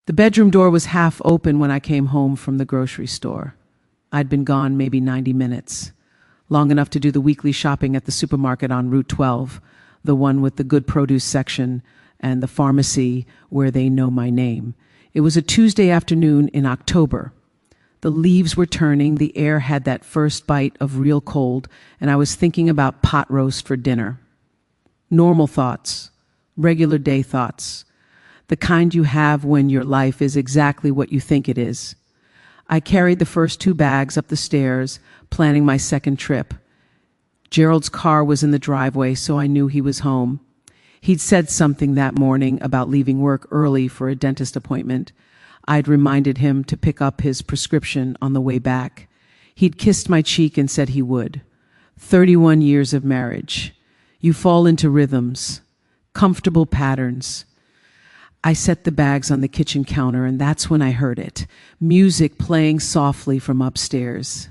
The bedroom door was half open when I came home from the grocery store. I'd been gone maybe 90 minutes, long enough to do the weekly shopping at the supermarket on Route 12, the one with the good produce section and the pharmacy where they know my name. It was a Tuesday afternoon in October. The leaves were turning, the air had that first bite of real cold, and I was thinking about pot roast for dinner. Normal thoughts, regular day thoughts, the kind you have when your life is exactly what you think it is. I carried the first 2 bags up the stairs, planning my second trip. Gerald's car was in the driveway, so I knew he was home. He'd said something that morning about leaving work early for a dentist appointment. I'd reminded him to pick up his prescription on the way back. He'd kissed my cheek and said he would. 31 years of marriage. You fall into rhythms, comfortable patterns. I set the bags on the kitchen counter, and that's when I heard it. Music playing softly from upstairs.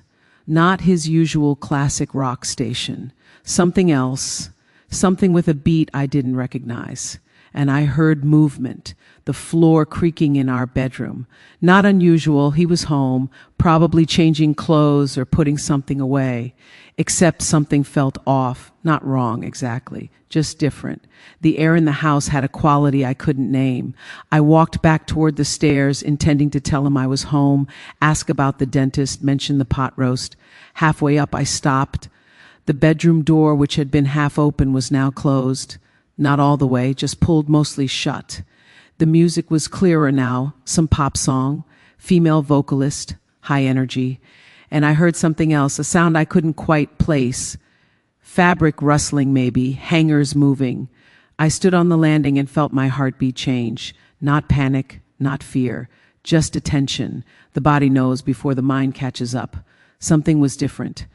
Not his usual classic rock station. Something else, something with a beat I didn't recognize. And I heard movement, the floor creaking in our bedroom. Not unusual, he was home, probably changing clothes or putting something away. Except something felt off, not wrong exactly, just different. The air in the house had a quality I couldn't name. I walked back toward the stairs, intending to tell him I was home, ask about the dentist, mention the pot roast. Halfway up, I stopped. The bedroom door, which had been half open, was now closed. Not all the way, just pulled mostly shut. The music was clearer now, some pop song, female vocalist, high energy. And I heard something else, a sound I couldn't quite place. Fabric rustling maybe, hangers moving. I stood on the landing and felt my heartbeat change. Not panic, not fear, just attention. The body knows before the mind catches up. Something was different.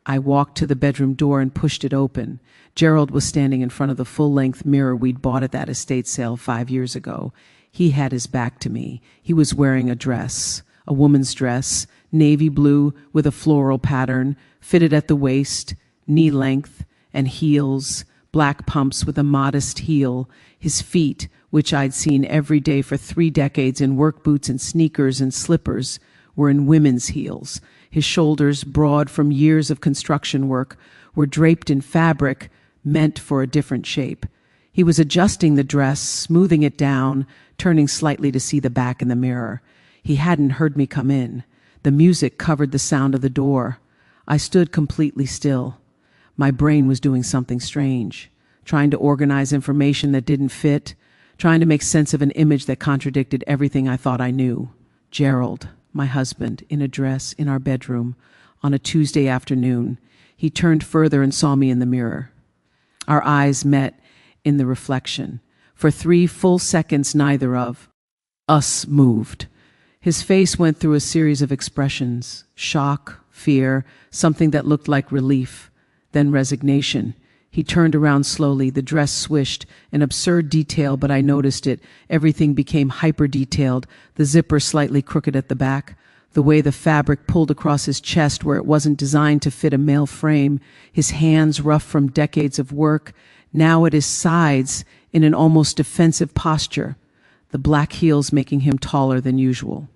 I walked to the bedroom door and pushed it open. Gerald was standing in front of the full-length mirror we'd bought at that estate sale 5 years ago. He had his back to me. He was wearing a dress, a woman's dress, navy blue with a floral pattern, fitted at the waist, knee length, and heels, black pumps with a modest heel. His feet, which I'd seen every day for 3 decades in work boots and sneakers and slippers, were in women's heels. His shoulders, broad from years of construction work, were draped in fabric meant for a different shape. He was adjusting the dress, smoothing it down, turning slightly to see the back in the mirror. He hadn't heard me come in. The music covered the sound of the door. I stood completely still. My brain was doing something strange, trying to organize information that didn't fit, trying to make sense of an image that contradicted everything I thought I knew. Gerald, my husband, in a dress in our bedroom on a Tuesday afternoon. He turned further and saw me in the mirror. Our eyes met in the reflection. For 3 full seconds, neither of us moved. His face went through a series of expressions: shock, fear, something that looked like relief, then resignation. He turned around slowly. The dress swished, an absurd detail, but I noticed it. Everything became hyper-detailed, the zipper slightly crooked at the back, the way the fabric pulled across his chest where it wasn't designed to fit a male frame, his hands rough from decades of work, now at his sides in an almost defensive posture, the black heels making him taller than usual.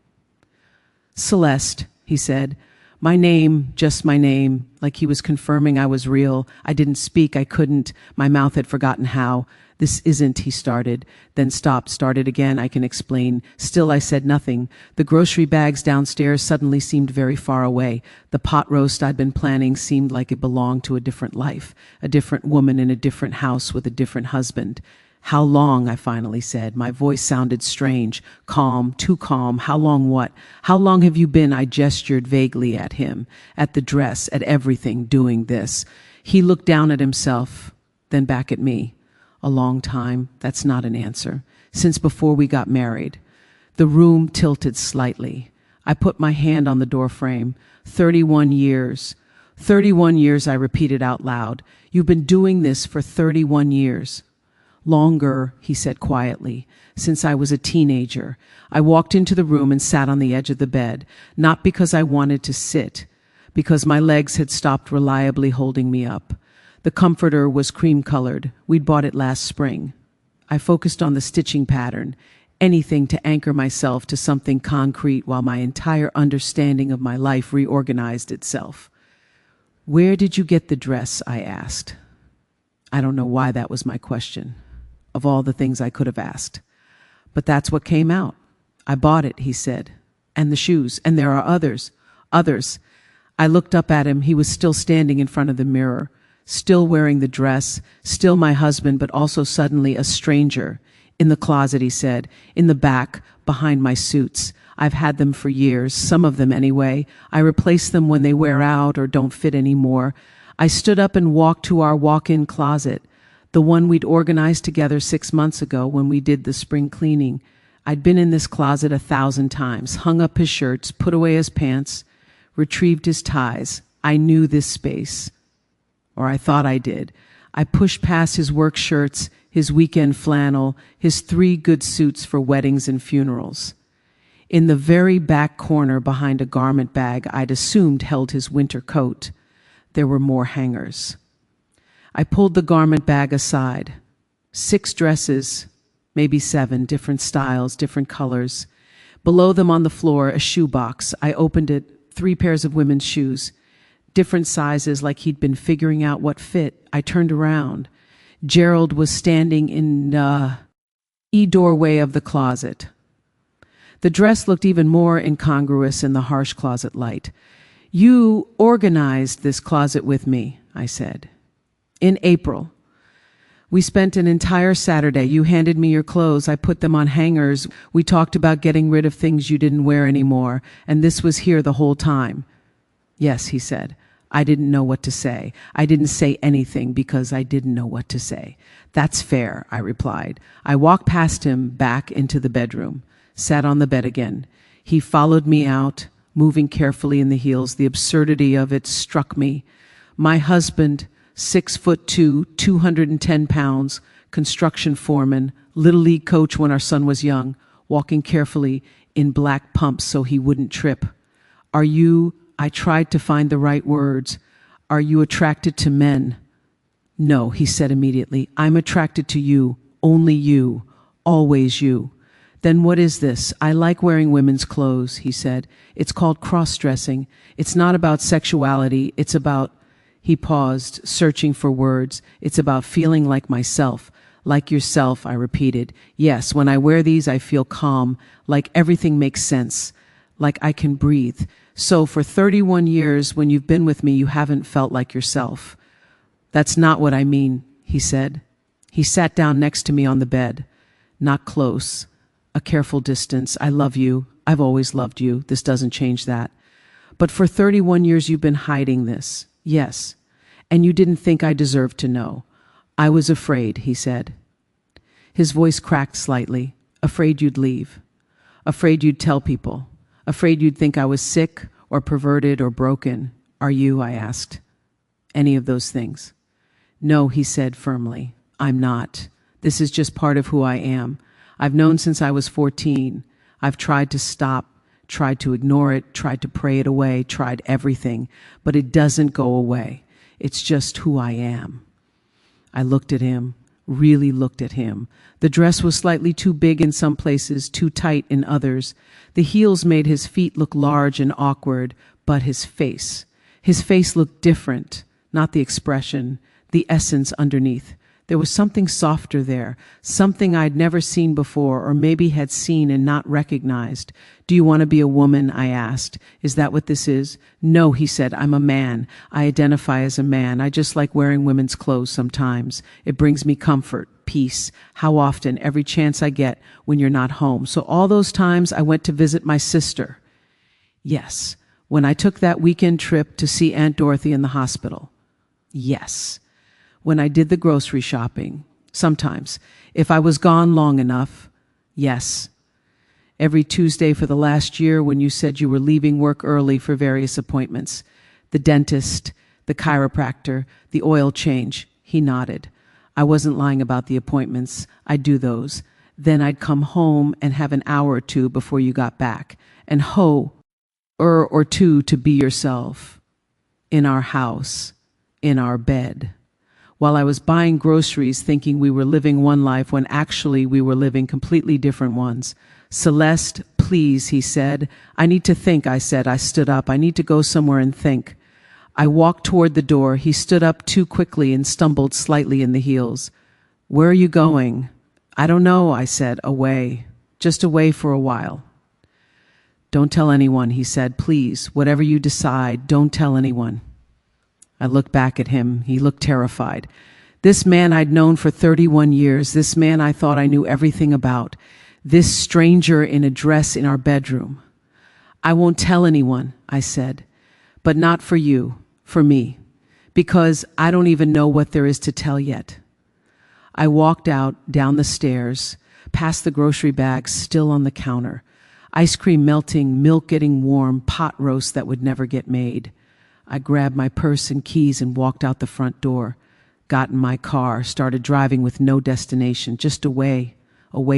"Celeste," he said. My name, just my name, like he was confirming I was real. I didn't speak, I couldn't. My mouth had forgotten how. "This isn't," he started, then stopped, started again, I can explain. Still I said nothing. The grocery bags downstairs suddenly seemed very far away. The pot roast I'd been planning seemed like it belonged to a different life, a different woman in a different house with a different husband. "How long?" I finally said. My voice sounded strange, calm, too calm. "How long what? How long have you been?" I gestured vaguely at him, at the dress, at everything, doing this. He looked down at himself, then back at me. "A long time. That's not an answer. Since before we got married." The room tilted slightly. I put my hand on the door frame. 31 years. 31 years, I repeated out loud. "You've been doing this for 31 years. "Longer," he said quietly, "since I was a teenager." I walked into the room and sat on the edge of the bed, not because I wanted to sit, because my legs had stopped reliably holding me up. The comforter was cream-colored. We'd bought it last spring. I focused on the stitching pattern, anything to anchor myself to something concrete while my entire understanding of my life reorganized itself. "Where did you get the dress?" I asked. I don't know why that was my question, of all the things I could have asked. But that's what came out. "I bought it," he said. "And the shoes. And there are others. Others." I looked up at him. He was still standing in front of the mirror, still wearing the dress, still my husband, but also suddenly a stranger. "In the closet," he said. "In the back, behind my suits. I've had them for years, some of them anyway. I replace them when they wear out or don't fit anymore." I stood up and walked to our walk-in closet, the one we'd organized together 6 months ago when we did the spring cleaning. I'd been in this closet 1,000 times, hung up his shirts, put away his pants, retrieved his ties. I knew this space, or I thought I did. I pushed past his work shirts, his weekend flannel, his 3 good suits for weddings and funerals. In the very back corner behind a garment bag I'd assumed held his winter coat, there were more hangers. I pulled the garment bag aside. 6 dresses, maybe 7, different styles, different colors. Below them on the floor, a shoebox. I opened it, 3 pairs of women's shoes, different sizes, like he'd been figuring out what fit. I turned around. Gerald was standing in the doorway of the closet. The dress looked even more incongruous in the harsh closet light. "You organized this closet with me," I said. "In April. We spent an entire Saturday. You handed me your clothes. I put them on hangers. We talked about getting rid of things you didn't wear anymore. And this was here the whole time." "Yes," he said. I didn't know what to say. I didn't say anything because I didn't know what to say. "That's fair," I replied. I walked past him back into the bedroom, sat on the bed again. He followed me out, moving carefully in the heels. The absurdity of it struck me. My husband, 6'2", 210 pounds, construction foreman, Little League coach when our son was young, walking carefully in black pumps so he wouldn't trip. "Are you," I tried to find the right words, "are you attracted to men?" "No," he said immediately. "I'm attracted to you, only you, always you." "Then what is this?" "I like wearing women's clothes," he said. "It's called cross-dressing. It's not about sexuality. It's about," he paused, searching for words, "it's about feeling like myself." "Like yourself," I repeated. "Yes, when I wear these, I feel calm, like everything makes sense, like I can breathe." "So for 31 years, when you've been with me, you haven't felt like yourself." "That's not what I mean," he said. He sat down next to me on the bed. Not close. A careful distance. "I love you. I've always loved you. This doesn't change that. But for 31 years you've been hiding this." "Yes. And you didn't think I deserved to know." "I was afraid," he said. His voice cracked slightly. "Afraid you'd leave. Afraid you'd tell people. Afraid you'd think I was sick or perverted or broken." "Are you?" I asked. "Any of those things?" "No," he said firmly. "I'm not. This is just part of who I am. I've known since I was 14. I've tried to stop, tried to ignore it, tried to pray it away, tried everything, but it doesn't go away. It's just who I am." I looked at him, really looked at him. The dress was slightly too big in some places, too tight in others. The heels made his feet look large and awkward, but his face looked different, not the expression, the essence underneath. There was something softer there, something I'd never seen before, or maybe had seen and not recognized. "Do you want to be a woman?" I asked. "Is that what this is?" "No," he said. "I'm a man. I identify as a man. I just like wearing women's clothes sometimes. It brings me comfort, peace. How often? Every chance I get when you're not home. So all those times I went to visit my sister." Yes. When I took that weekend trip to see Aunt Dorothy in the hospital. Yes. When I did the grocery shopping. Sometimes. If I was gone long enough. Yes. Every Tuesday for the last year when you said you were leaving work early for various appointments. The dentist, the chiropractor, the oil change. He nodded. I wasn't lying about the appointments. I'd do those. Then I'd come home and have an hour or two before you got back. And or two to be yourself. In our house. In our bed. while I was buying groceries thinking we were living one life when actually we were living completely different ones. "Celeste, please," he said. "I need to think," I said. I stood up. "I need to go somewhere and think." I walked toward the door. He stood up too quickly and stumbled slightly in the heels. "Where are you going?" "I don't know," I said. "Away. Just away for a while." "Don't tell anyone," he said. "Please, whatever you decide, don't tell anyone." I looked back at him. He looked terrified. This man I'd known for 31 years, this man I thought I knew everything about, this stranger in a dress in our bedroom. "I won't tell anyone," I said, "but not for you, for me, because I don't even know what there is to tell yet." I walked out, down the stairs, past the grocery bags still on the counter, ice cream melting, milk getting warm, pot roast that would never get made. I grabbed my purse and keys and walked out the front door, got in my car, started driving with no destination, just away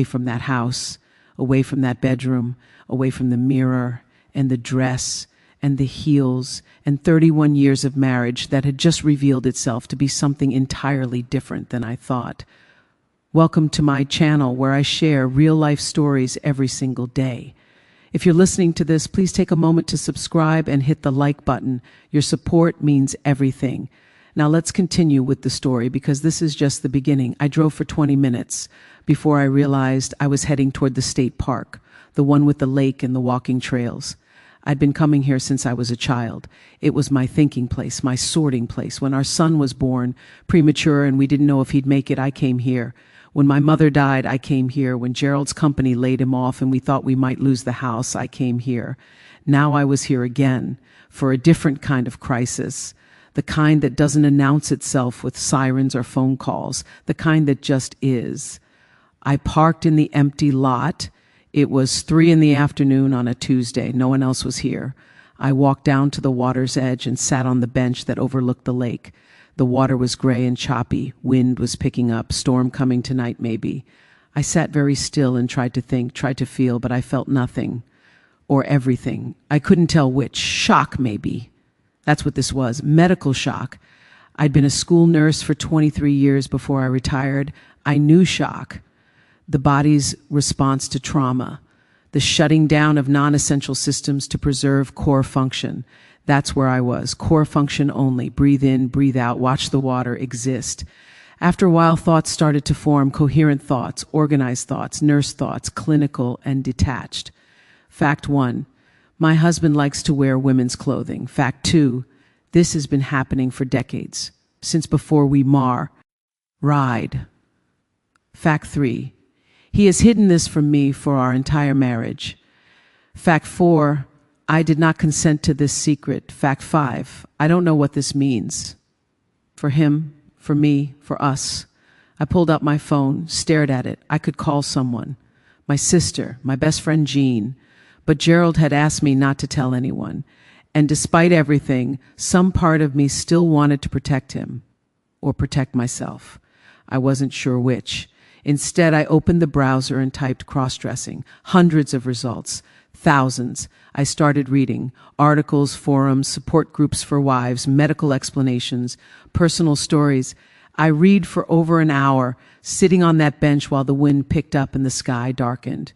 from that house, away from that bedroom, away from the mirror and the dress and the heels and 31 years of marriage that had just revealed itself to be something entirely different than I thought. Welcome to my channel where I share real-life stories every single day. If you're listening to this, please take a moment to subscribe and hit the like button. Your support means everything. Now let's continue with the story because this is just the beginning. I drove for 20 minutes before I realized I was heading toward the state park, the one with the lake and the walking trails. I'd been coming here since I was a child. It was my thinking place, my sorting place. When our son was born, premature, and we didn't know if he'd make it, I came here. When my mother died, I came here. When Gerald's company laid him off and we thought we might lose the house, I came here. Now I was here again for a different kind of crisis, the kind that doesn't announce itself with sirens or phone calls, the kind that just is. I parked in the empty lot. It was 3 p.m. on a Tuesday. No one else was here. I walked down to the water's edge and sat on the bench that overlooked the lake. The water was gray and choppy. Wind was picking up. Storm coming tonight, maybe. I sat very still and tried to think, tried to feel, but I felt nothing. Or everything. I couldn't tell which. Shock, maybe. That's what this was. Medical shock. I'd been a school nurse for 23 years before I retired. I knew shock. The body's response to trauma. The shutting down of non-essential systems to preserve core function. That's where I was. Core function only. Breathe in, breathe out, watch the water, exist. After a while, thoughts started to form, coherent thoughts, organized thoughts, nurse thoughts, clinical and detached. Fact 1, my husband likes to wear women's clothing. Fact 2, this has been happening for decades, since before we ride. Fact 3, he has hidden this from me for our entire marriage. Fact 4, I did not consent to this secret. Fact 5, I don't know what this means. For him, for me, for us. I pulled out my phone, stared at it. I could call someone. My sister, my best friend Jean. But Gerald had asked me not to tell anyone. And despite everything, some part of me still wanted to protect him. Or protect myself. I wasn't sure which. Instead, I opened the browser and typed cross-dressing. Hundreds of results. Thousands. I started reading articles, forums, support groups for wives, medical explanations, personal stories. I read for over an hour, sitting on that bench while the wind picked up and the sky darkened.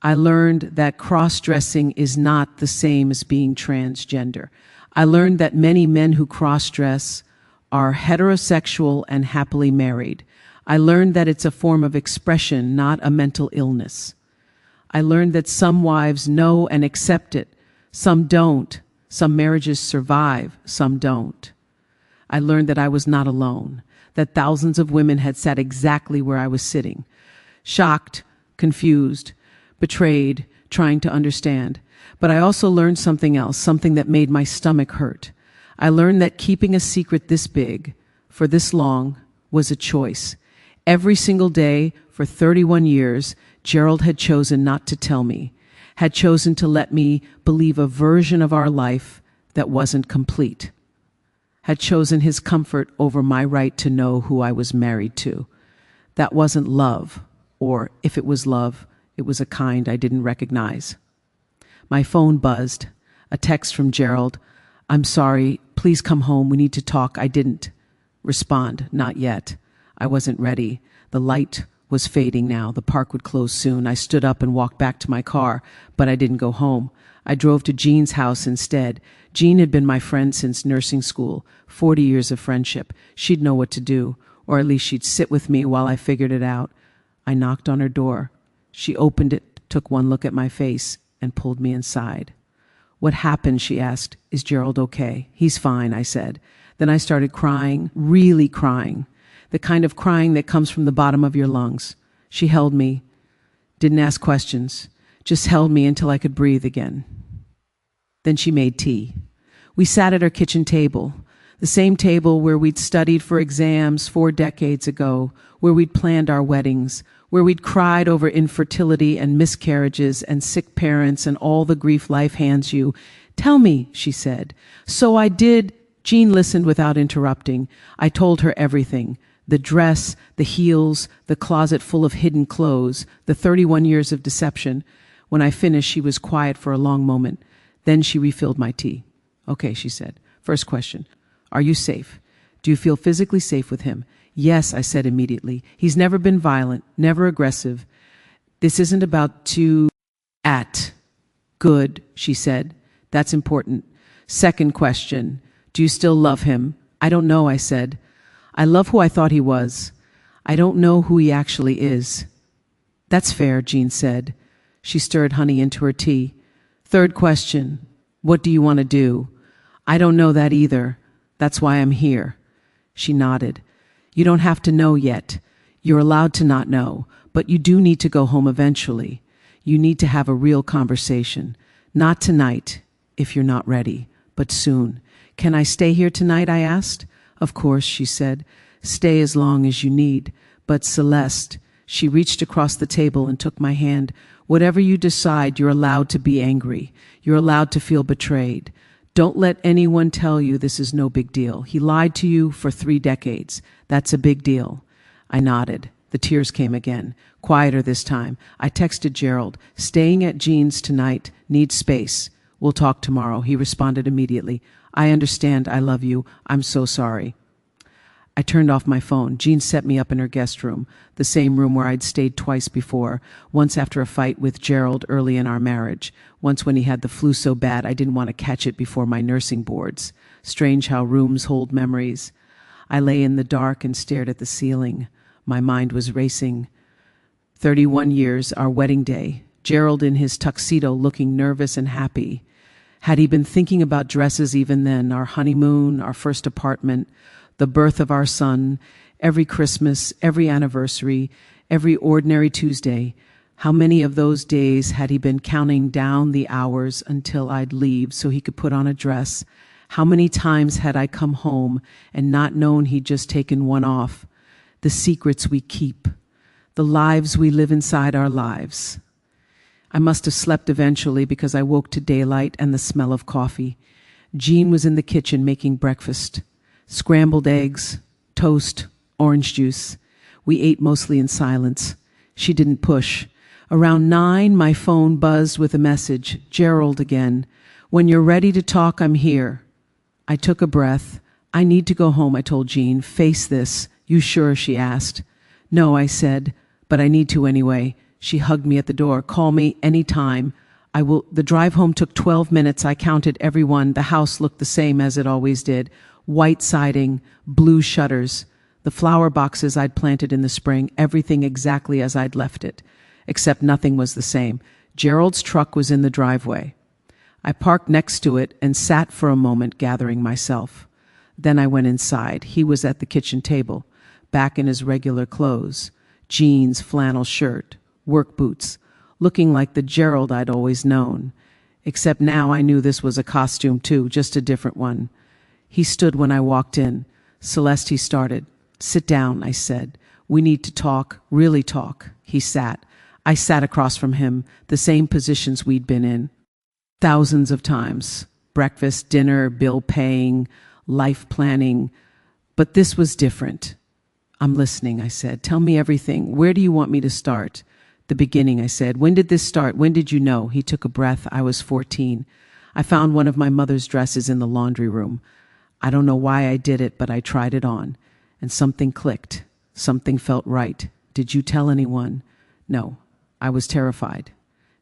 I learned that cross-dressing is not the same as being transgender. I learned that many men who cross-dress are heterosexual and happily married. I learned that it's a form of expression, not a mental illness. I learned that some wives know and accept it. Some don't. Some marriages survive. Some don't. I learned that I was not alone, that thousands of women had sat exactly where I was sitting, shocked, confused, betrayed, trying to understand. But I also learned something else, something that made my stomach hurt. I learned that keeping a secret this big, for this long, was a choice. Every single day, for 31 years, Gerald had chosen not to tell me, had chosen to let me believe a version of our life that wasn't complete, had chosen his comfort over my right to know who I was married to. That wasn't love, or if it was love, it was a kind I didn't recognize. My phone buzzed, a text from Gerald. "I'm sorry, please come home, we need to talk." I didn't. respond, not yet. I wasn't ready. The light was fading now. The park would close soon. I stood up and walked back to my car, but I didn't go home. I drove to Jean's house instead. Jean had been my friend since nursing school, 40 years of friendship. She'd know what to do, or at least she'd sit with me while I figured it out. I knocked on her door. She opened it, took one look at my face, and pulled me inside. "What happened?" she asked. "Is Gerald okay?" "He's fine," I said. Then I started crying, really crying, the kind of crying that comes from the bottom of your lungs. She held me, didn't ask questions, just held me until I could breathe again. Then she made tea. We sat at her kitchen table, the same table where we'd studied for exams 4 decades ago, where we'd planned our weddings, where we'd cried over infertility and miscarriages and sick parents and all the grief life hands you. "Tell me," she said. "So I did." Jean listened without interrupting. I told her everything. The dress, the heels, the closet full of hidden clothes, the 31 years of deception. When I finished, she was quiet for a long moment. Then she refilled my tea. "Okay," she said. "First question. Are you safe? Do you feel physically safe with him?" "Yes," I said immediately. "He's never been violent, never aggressive. This isn't about to at." "Good," she said. "That's important. Second question. Do you still love him?" "I don't know," I said. "I love who I thought he was. I don't know who he actually is." "That's fair," Jean said. She stirred honey into her tea. "Third question. What do you want to do?" "I don't know that either. That's why I'm here." She nodded. "You don't have to know yet. You're allowed to not know, but you do need to go home eventually. You need to have a real conversation. Not tonight, if you're not ready, but soon." "Can I stay here tonight?" I asked. "Of course," she said. "Stay as long as you need. But Celeste," she reached across the table and took my hand, "whatever you decide, you're allowed to be angry. You're allowed to feel betrayed. Don't let anyone tell you this is no big deal. He lied to you for 3 decades. That's a big deal." I nodded. The tears came again, quieter this time. I texted Gerald, "Staying at Jean's tonight, needs space. We'll talk tomorrow." He responded immediately. "I understand. I love you. I'm so sorry." I turned off my phone. Jean set me up in her guest room, the same room where I'd stayed twice before, once after a fight with Gerald early in our marriage, once when he had the flu so bad I didn't want to catch it before my nursing boards. Strange how rooms hold memories. I lay in the dark and stared at the ceiling. My mind was racing. 31 years, our wedding day. Gerald in his tuxedo looking nervous and happy. Had he been thinking about dresses even then? Our honeymoon, our first apartment, the birth of our son, every Christmas, every anniversary, every ordinary Tuesday. How many of those days had he been counting down the hours until I'd leave so he could put on a dress? How many times had I come home and not known he'd just taken one off? The secrets we keep, the lives we live inside our lives. I must have slept eventually because I woke to daylight and the smell of coffee. Jean was in the kitchen making breakfast. Scrambled eggs, toast, orange juice. We ate mostly in silence. She didn't push. Around 9, my phone buzzed with a message. "Gerald again. When you're ready to talk, I'm here." I took a breath. "I need to go home," I told Jean. "Face this." "You sure?" she asked. "No," I said, "but I need to anyway." She hugged me at the door. "Call me any time. I will." The drive home took 12 minutes. I counted everyone. The house looked the same as it always did. White siding, blue shutters, the flower boxes I'd planted in the spring, everything exactly as I'd left it, except nothing was the same. Gerald's truck was in the driveway. I parked next to it and sat for a moment, gathering myself. Then I went inside. He was at the kitchen table, back in his regular clothes, jeans, flannel shirt, work boots, looking like the Gerald I'd always known. Except now I knew this was a costume too, just a different one. He stood when I walked in. "Celeste," he started. "Sit down," I said. "We need to talk, really talk." He sat. I sat across from him, the same positions we'd been in. Thousands of times. Breakfast, dinner, bill paying, life planning. But this was different. "I'm listening," I said. "Tell me everything. Where do you want me to start?" "The beginning," I said. "When did this start? When did you know?" He took a breath. "I was 14. I found one of my mother's dresses in the laundry room. I don't know why I did it, but I tried it on. And something clicked. Something felt right. Did you tell anyone? No. I was terrified.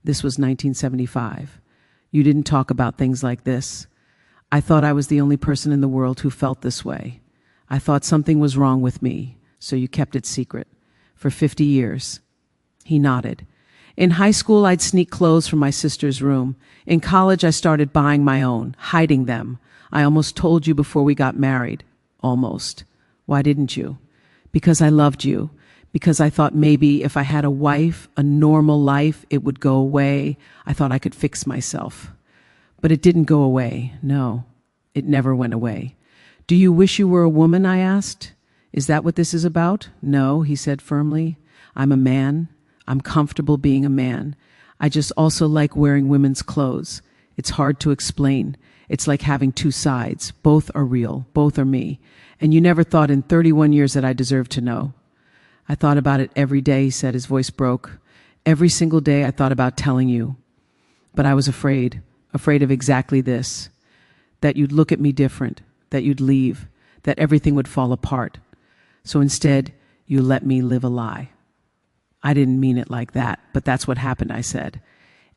This was 1975. You didn't talk about things like this. I thought I was the only person in the world who felt this way. I thought something was wrong with me, so you kept it secret. For 50 years. He nodded. In high school, I'd sneak clothes from my sister's room. In college, I started buying my own, hiding them. I almost told you before we got married. Almost. Why didn't you? Because I loved you. Because I thought maybe if I had a wife, a normal life, it would go away. I thought I could fix myself. But it didn't go away. No, it never went away. Do you wish you were a woman? I asked. Is that what this is about? No, he said firmly. I'm a man. I'm comfortable being a man. I just also like wearing women's clothes. It's hard to explain. It's like having two sides. Both are real. Both are me. And you never thought in 31 years that I deserved to know. I thought about it every day, he said. His voice broke. Every single day I thought about telling you. But I was afraid of exactly this, that you'd look at me different, that you'd leave, that everything would fall apart. So instead, you let me live a lie. I didn't mean it like that, but that's what happened, I said.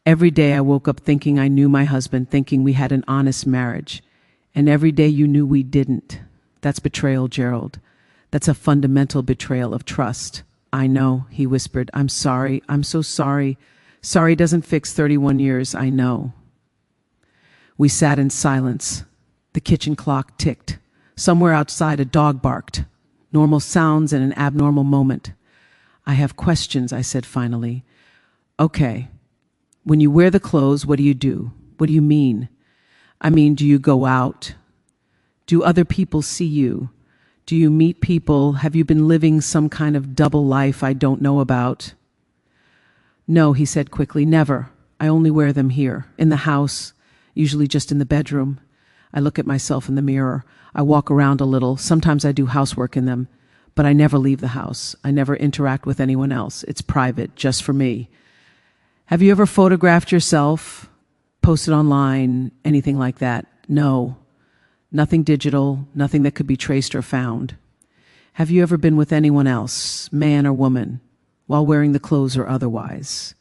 Every day I woke up thinking I knew my husband, thinking we had an honest marriage. And every day you knew we didn't. That's betrayal, Gerald. That's a fundamental betrayal of trust. I know, he whispered. I'm sorry. I'm so sorry. Sorry doesn't fix 31 years, I know. We sat in silence. The kitchen clock ticked. Somewhere outside a dog barked. Normal sounds in an abnormal moment. I have questions, I said finally. Okay. When you wear the clothes, what do you do? What do you mean? I mean, do you go out? Do other people see you? Do you meet people? Have you been living some kind of double life I don't know about? No, he said quickly, never. I only wear them here, in the house, usually just in the bedroom. I look at myself in the mirror. I walk around a little. Sometimes I do housework in them, but I never leave the house. I never interact with anyone else. It's private, just for me. Have you ever photographed yourself, posted online, anything like that? No. Nothing digital, nothing that could be traced or found. Have you ever been with anyone else, man or woman, while wearing the clothes or otherwise?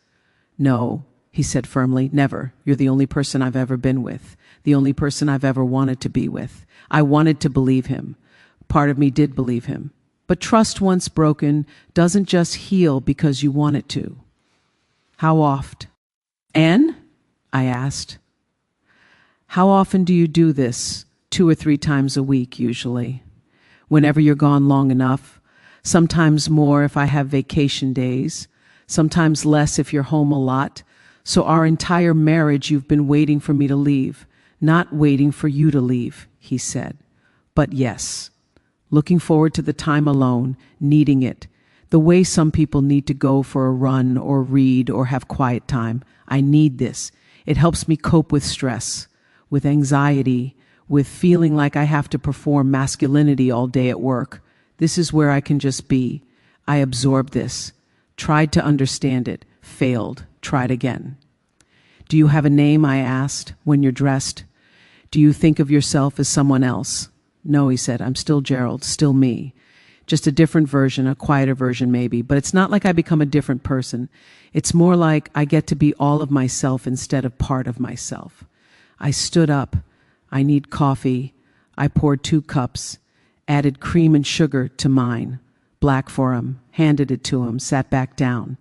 No, he said firmly, never. You're the only person I've ever been with, the only person I've ever wanted to be with. I wanted to believe him. Part of me did believe him. But trust once broken doesn't just heal because you want it to. How oft? Anne? I asked. How often do you do this? 2 or 3 times a week, usually. Whenever you're gone long enough. Sometimes more if I have vacation days. Sometimes less if you're home a lot. So our entire marriage you've been waiting for me to leave. Not waiting for you to leave, he said. But yes. Looking forward to the time alone, needing it. The way some people need to go for a run or read or have quiet time. I need this. It helps me cope with stress, with anxiety, with feeling like I have to perform masculinity all day at work. This is where I can just be. I absorbed this, tried to understand it, failed, tried again. Do you have a name? I asked, when you're dressed. Do you think of yourself as someone else? No, he said, I'm still Gerald, still me. Just a different version, a quieter version maybe, but it's not like I become a different person. It's more like I get to be all of myself instead of part of myself. I stood up. I need coffee. I poured 2 cups, added cream and sugar to mine, black for him, handed it to him, sat back down.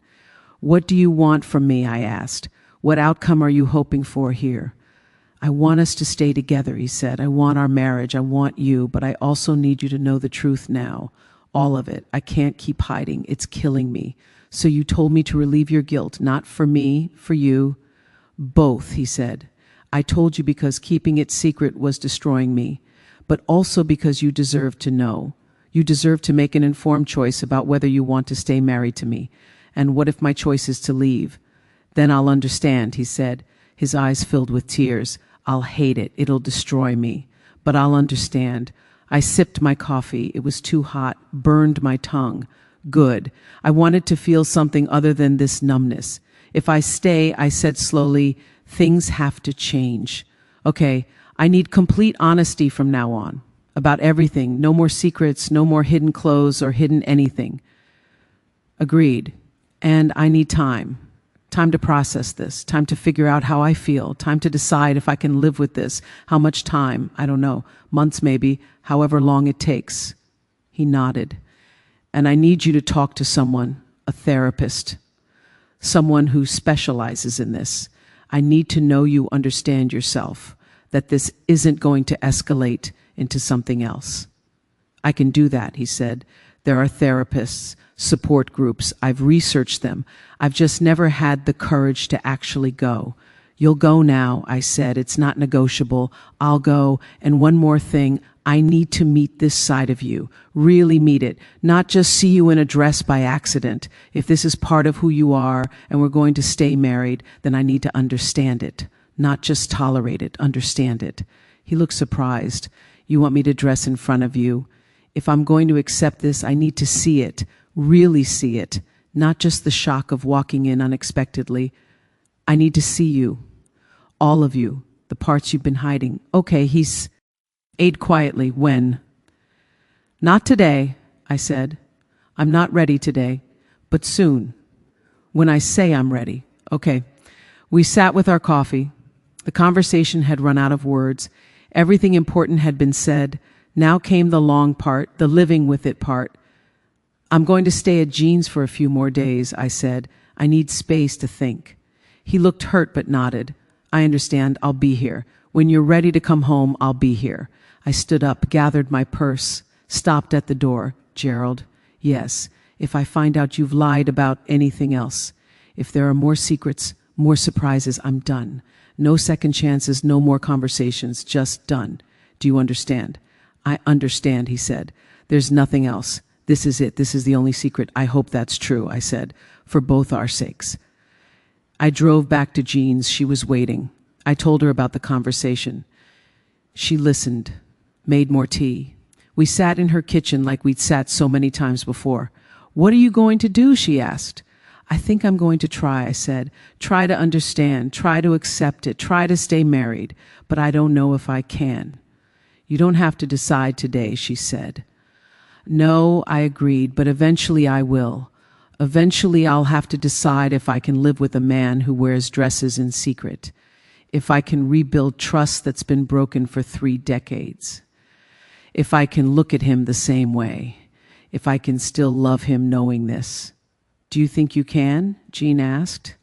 What do you want from me? I asked. What outcome are you hoping for here? I want us to stay together, he said. I want our marriage. I want you, but I also need you to know the truth now. All of it. I can't keep hiding. It's killing me. So you told me to relieve your guilt, not for me, for you. Both, he said. I told you because keeping it secret was destroying me, but also because you deserve to know. You deserve to make an informed choice about whether you want to stay married to me. And what if my choice is to leave? Then I'll understand, he said, his eyes filled with tears. I'll hate it. It'll destroy me. But I'll understand. I sipped my coffee. It was too hot, burned my tongue. Good. I wanted to feel something other than this numbness. If I stay, I said slowly, things have to change. Okay, I need complete honesty from now on. about everything. No more secrets, no more hidden clothes or hidden anything. Agreed. And I need time. Time to process this, time to figure out how I feel, time to decide if I can live with this. How much time? I don't know. Months maybe, however long it takes. He nodded. And I need you to talk to someone, a therapist, someone who specializes in this. I need to know you understand yourself, that this isn't going to escalate into something else. I can do that, he said. There are therapists, support groups. I've researched them. I've just never had the courage to actually go. You'll go now, I said. It's not negotiable. I'll go. And one more thing, I need to meet this side of you. Really meet it. Not just see you in a dress by accident. If this is part of who you are and we're going to stay married, then I need to understand it. Not just tolerate it, understand it. He looked surprised. You want me to dress in front of you? If I'm going to accept this, I need to see it, really see it, not just the shock of walking in unexpectedly. I need to see you, all of you, the parts you've been hiding. Okay, he's ate quietly. When? Not today, I said. I'm not ready today, but soon. When I say I'm ready. Okay. We sat with our coffee. The conversation had run out of words. Everything important had been said. Now came the long part, the living with it part. I'm going to stay at Jean's for a few more days, I said. I need space to think. He looked hurt but nodded. I understand. I'll be here. When you're ready to come home, I'll be here. I stood up, gathered my purse, stopped at the door. Gerald, yes, if I find out you've lied about anything else, if there are more secrets, more surprises, I'm done. No second chances, no more conversations, just done. Do you understand? I understand, he said. There's nothing else. This is it. This is the only secret. I hope that's true, I said, for both our sakes. I drove back to Jean's. She was waiting. I told her about the conversation. She listened, made more tea. We sat in her kitchen like we'd sat so many times before. What are you going to do? She asked. I think I'm going to try, I said. Try to understand, try to accept it, try to stay married, but I don't know if I can. You don't have to decide today, she said. No, I agreed, but eventually I will. Eventually I'll have to decide if I can live with a man who wears dresses in secret, if I can rebuild trust that's been broken for 3 decades, if I can look at him the same way, if I can still love him knowing this. Do you think you can? Jean asked.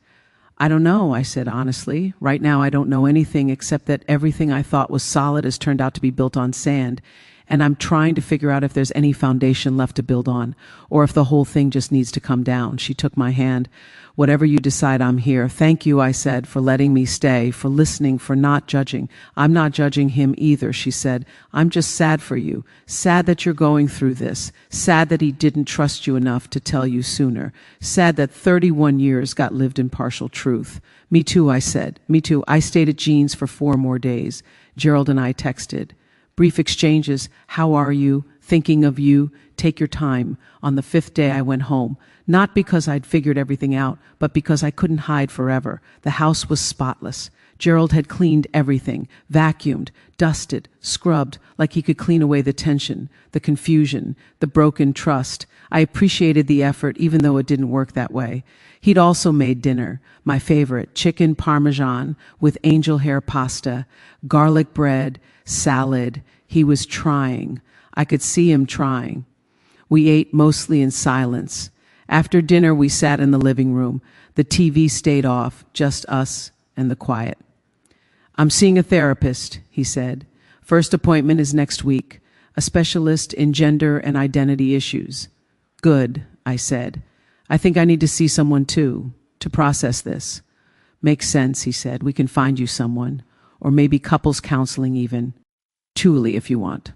I don't know, I said honestly. Right now I don't know anything except that everything I thought was solid has turned out to be built on sand, and I'm trying to figure out if there's any foundation left to build on, or if the whole thing just needs to come down. She took my hand. Whatever you decide, I'm here. Thank you, I said, for letting me stay, for listening, for not judging. I'm not judging him either, she said. I'm just sad for you. Sad that you're going through this. Sad that he didn't trust you enough to tell you sooner. Sad that 31 years got lived in partial truth. Me too, I said. Me too. I stayed at Jean's for 4 more days. Gerald and I texted. Brief exchanges. How are you? Thinking of you. Take your time. On the 5th day, I went home. Not because I'd figured everything out, but because I couldn't hide forever. The house was spotless. Gerald had cleaned everything, vacuumed, dusted, scrubbed, like he could clean away the tension, the confusion, the broken trust. I appreciated the effort, even though it didn't work that way. He'd also made dinner, my favorite, chicken parmesan with angel hair pasta, garlic bread, salad. He was trying. I could see him trying. We ate mostly in silence. After dinner, we sat in the living room. The TV stayed off, just us and the quiet. I'm seeing a therapist, he said. First appointment is next week, a specialist in gender and identity issues. Good, I said. I think I need to see someone too, to process this. Makes sense, he said. We can find you someone, or maybe couples counseling even. Truly, if you want.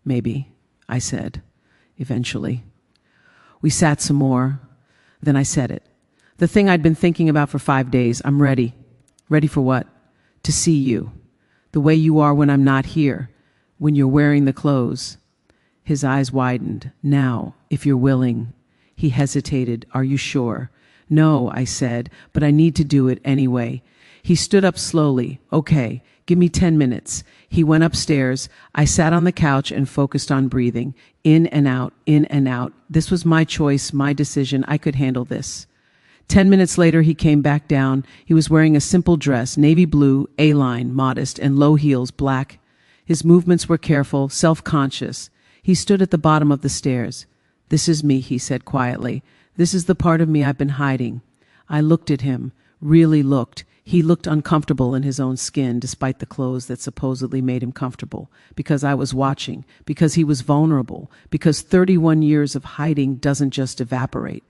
Maybe, I said, eventually. We sat some more. Then I said it. The thing I'd been thinking about for 5 days. I'm ready. Ready for what? To see you. The way you are when I'm not here. When you're wearing the clothes. His eyes widened. Now, if you're willing. He hesitated. Are you sure? No, I said, but I need to do it anyway. He stood up slowly. Okay, give me 10 minutes. He went upstairs. I sat on the couch and focused on breathing. In and out, in and out. This was my choice, my decision. I could handle this. 10 minutes later, he came back down. He was wearing a simple dress, navy blue, A-line, modest, and low heels, black. His movements were careful, self-conscious. He stood at the bottom of the stairs. "This is me," he said quietly. "This is the part of me I've been hiding." I looked at him, really looked. He looked uncomfortable in his own skin, despite the clothes that supposedly made him comfortable, because I was watching, because he was vulnerable, because 31 years of hiding doesn't just evaporate.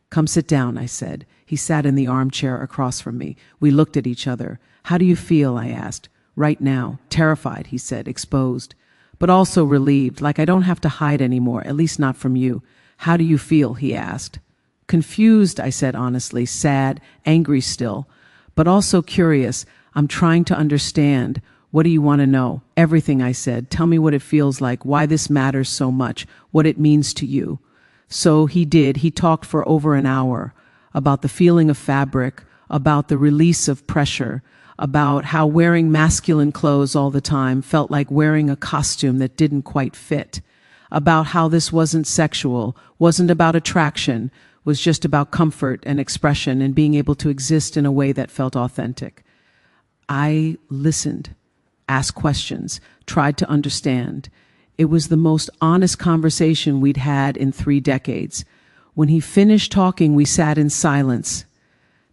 "Come sit down," I said. He sat in the armchair across from me. We looked at each other. "How do you feel?" I asked. "Right now, terrified," he said, exposed, but also relieved, like I don't have to hide anymore, at least not from you. "How do you feel?" he asked. "Confused," I said honestly, sad, angry still, but also curious. "I'm trying to understand. What do you want to know?" "Everything," I said. "Tell me what it feels like, why this matters so much, what it means to you." So he did. He talked for over an hour about the feeling of fabric, about the release of pressure, about how wearing masculine clothes all the time felt like wearing a costume that didn't quite fit, about how this wasn't sexual, wasn't about attraction, was just about comfort and expression and being able to exist in a way that felt authentic. I listened, asked questions, tried to understand. It was the most honest conversation we'd had in 3 decades. When he finished talking, we sat in silence.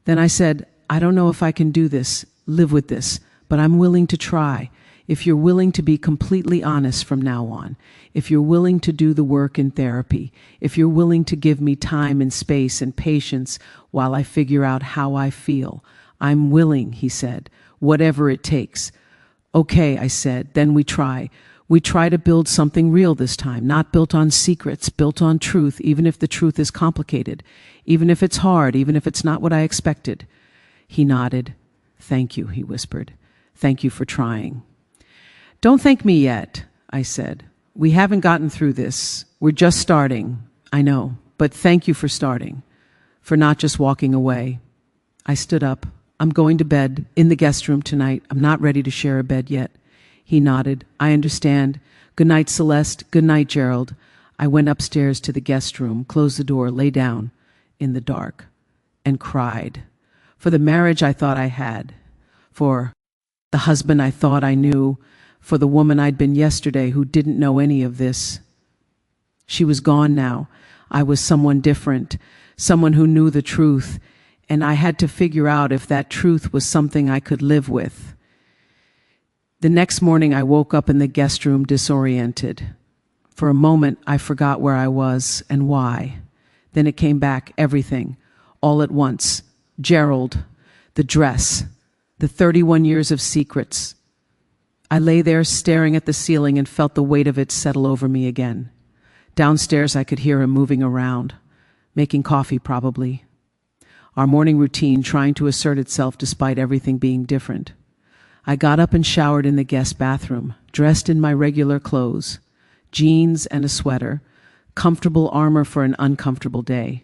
Then I said, "I don't know if I can do this, live with this, but I'm willing to try. If you're willing to be completely honest from now on, if you're willing to do the work in therapy, if you're willing to give me time and space and patience while I figure out how I feel, I'm willing," he said, "whatever it takes." "Okay," I said, "then we try. We try to build something real this time, not built on secrets, built on truth, even if the truth is complicated, even if it's hard, even if it's not what I expected." He nodded. "Thank you," he whispered. "Thank you for trying." "Don't thank me yet," I said. "We haven't gotten through this. We're just starting." "I know, but thank you for starting, for not just walking away." I stood up. "I'm going to bed in the guest room tonight. I'm not ready to share a bed yet." He nodded. "I understand. Good night, Celeste. Good night, Gerald." I went upstairs to the guest room, closed the door, lay down in the dark, and cried. For the marriage I thought I had, for the husband I thought I knew, for the woman I'd been yesterday who didn't know any of this. She was gone now. I was someone different, someone who knew the truth, and I had to figure out if that truth was something I could live with. The next morning I woke up in the guest room disoriented. For a moment I forgot where I was and why. Then it came back, everything, all at once. Gerald, the dress, the 31 years of secrets. I lay there staring at the ceiling and felt the weight of it settle over me again. Downstairs I could hear him moving around, making coffee probably. Our morning routine trying to assert itself despite everything being different. I got up and showered in the guest bathroom, dressed in my regular clothes, jeans and a sweater, comfortable armor for an uncomfortable day.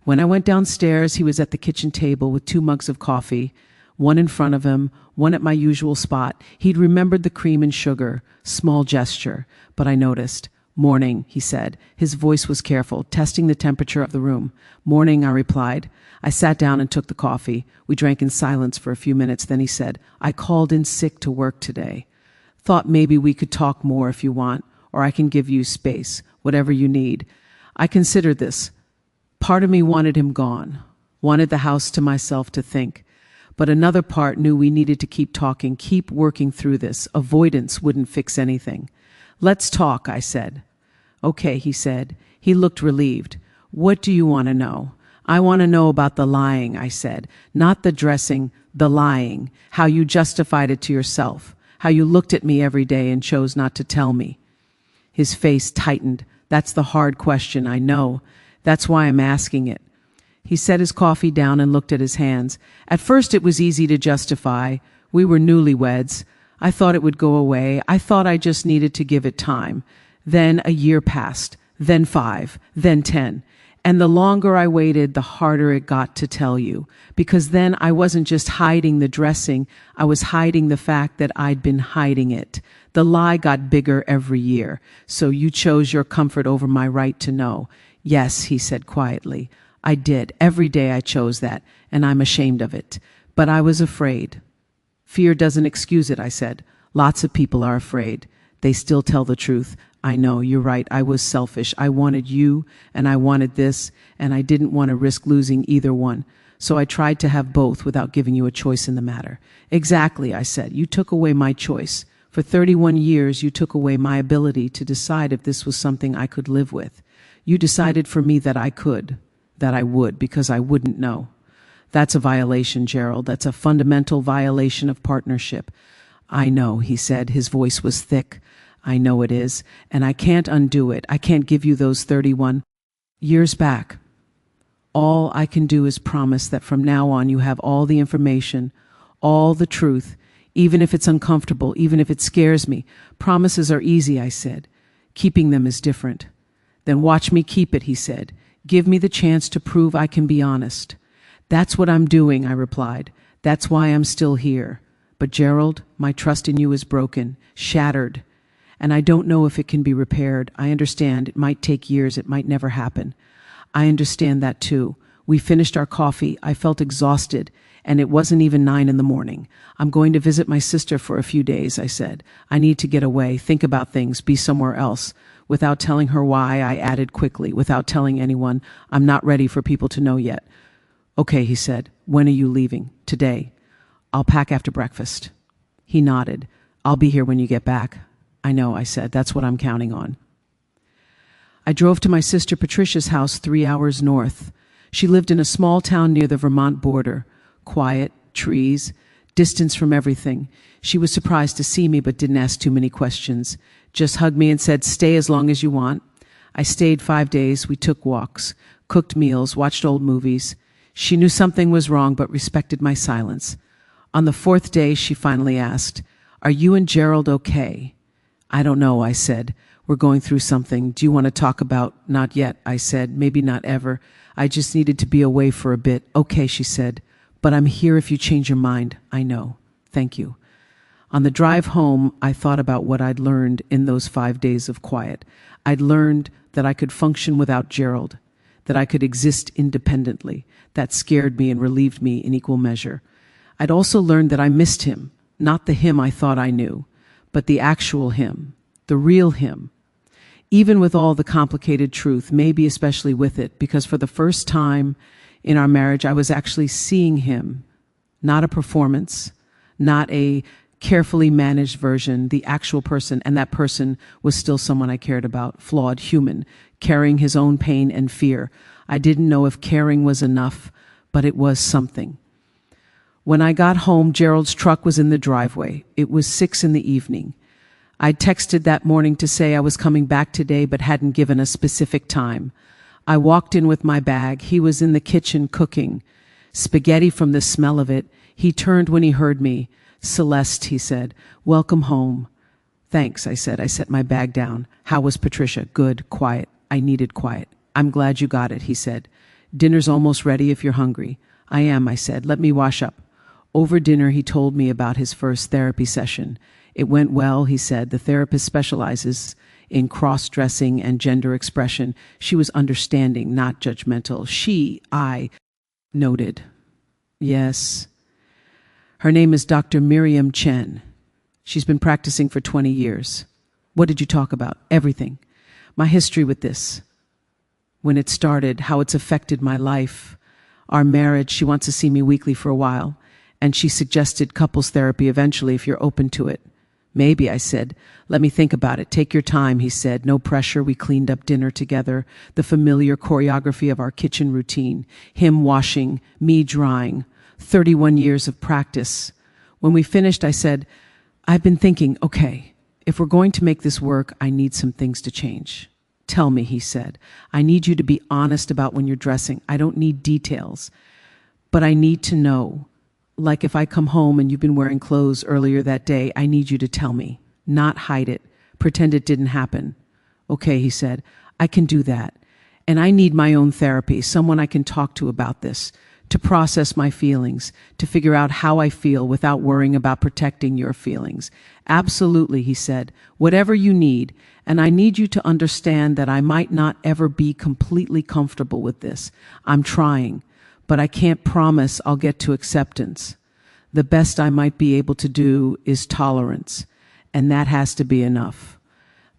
When I went downstairs, he was at the kitchen table with 2 mugs of coffee, one in front of him, one at my usual spot. He'd remembered the cream and sugar, small gesture, but I noticed. "Morning," he said. His voice was careful, testing the temperature of the room. "Morning," I replied. I sat down and took the coffee. We drank in silence for a few minutes. Then he said, "I called in sick to work today. Thought maybe we could talk more if you want, or I can give you space, whatever you need." I considered this. Part of me wanted him gone, wanted the house to myself to think. But another part knew we needed to keep talking, keep working through this. Avoidance wouldn't fix anything. "Let's talk," I said. "Okay," he said. He looked relieved. "What do you want to know?" "I want to know about the lying," I said. "Not the dressing, the lying. How you justified it to yourself. How you looked at me every day and chose not to tell me." His face tightened. "That's the hard question, I know. That's why I'm asking it." He set his coffee down and looked at his hands. "At first it was easy to justify. We were newlyweds. I thought it would go away. I thought I just needed to give it time. Then a year passed, then 5, then 10. And the longer I waited, the harder it got to tell you. Because then I wasn't just hiding the dressing, I was hiding the fact that I'd been hiding it. The lie got bigger every year. So you chose your comfort over my right to know. Yes, he said quietly. I did. Every day I chose that, and I'm ashamed of it. But I was afraid. Fear doesn't excuse it, I said. Lots of people are afraid. They still tell the truth. I know, you're right. I was selfish. I wanted you, and I wanted this, and I didn't want to risk losing either one. So I tried to have both without giving you a choice in the matter. Exactly, I said. You took away my choice. For 31 years, you took away my ability to decide if this was something I could live with. You decided for me that I could, that I would, because I wouldn't know. That's a violation, Gerald. That's a fundamental violation of partnership. I know, he said. His voice was thick. I know it is, and I can't undo it. I can't give you those 31 years back. All I can do is promise that from now on you have all the information, all the truth, even if it's uncomfortable, even if it scares me. Promises are easy, I said. Keeping them is different. Then watch me keep it, he said. Give me the chance to prove I can be honest. That's what I'm doing, I replied. That's why I'm still here. But Gerald, my trust in you is broken, shattered. And I don't know if it can be repaired. I understand it might take years. It might never happen. I understand that too. We finished our coffee. I felt exhausted, and it wasn't even 9 a.m. I'm going to visit my sister for a few days, I said. I need to get away, think about things, be somewhere else. Without telling her why, I added quickly, without telling anyone, I'm not ready for people to know yet. Okay, he said. When are you leaving? Today. I'll pack after breakfast. He nodded. I'll be here when you get back. I know, I said. That's what I'm counting on. I drove to my sister Patricia's house 3 hours north. She lived in a small town near the Vermont border. Quiet, trees, distance from everything. She was surprised to see me but didn't ask too many questions. Just hugged me and said, stay as long as you want. I stayed 5 days. We took walks, cooked meals, watched old movies. She knew something was wrong but respected my silence. On the 4th day, she finally asked, are you and Gerald okay? I don't know, I said. We're going through something. Do you want to talk about? Not yet, I said. Maybe not ever. I just needed to be away for a bit. Okay, she said. But I'm here if you change your mind. I know. Thank you. On the drive home, I thought about what I'd learned in those 5 days of quiet. I'd learned that I could function without Gerald, that I could exist independently. That scared me and relieved me in equal measure. I'd also learned that I missed him, not the him I thought I knew, but the actual him, the real him. Even with all the complicated truth, maybe especially with it, because for the first time in our marriage, I was actually seeing him, not a performance, not a carefully managed version, the actual person, and that person was still someone I cared about, flawed, human, carrying his own pain and fear. I didn't know if caring was enough, but it was something. When I got home, Gerald's truck was in the driveway. It was 6 p.m. I texted that morning to say I was coming back today but hadn't given a specific time. I walked in with my bag. He was in the kitchen cooking. Spaghetti from the smell of it. He turned when he heard me. Celeste, he said, welcome home. Thanks, I said. I set my bag down. How was Patricia? Good, quiet. I needed quiet. I'm glad you got it, he said. Dinner's almost ready if you're hungry. I am, I said. Let me wash up. Over dinner, he told me about his first therapy session. It went well, he said. The therapist specializes in cross-dressing and gender expression. She was understanding, not judgmental. I noted. Yes. Her name is Dr. Miriam Chen. She's been practicing for 20 years. What did you talk about? Everything. My history with this. When it started, how it's affected my life. Our marriage. She wants to see me weekly for a while. And she suggested couples therapy eventually if you're open to it. Maybe, I said. Let me think about it. Take your time, he said. No pressure. We cleaned up dinner together. The familiar choreography of our kitchen routine. Him washing, me drying. 31 years of practice. When we finished, I said, I've been thinking, okay, if we're going to make this work, I need some things to change. Tell me, he said. I need you to be honest about when you're dressing. I don't need details, but I need to know. Like if I come home and you've been wearing clothes earlier that day, I need you to tell me, not hide it, pretend it didn't happen. Okay, he said, I can do that. And I need my own therapy, someone I can talk to about this, to process my feelings, to figure out how I feel without worrying about protecting your feelings. Absolutely, he said, whatever you need. And I need you to understand that I might not ever be completely comfortable with this. I'm trying, but I can't promise I'll get to acceptance. The best I might be able to do is tolerance, and that has to be enough.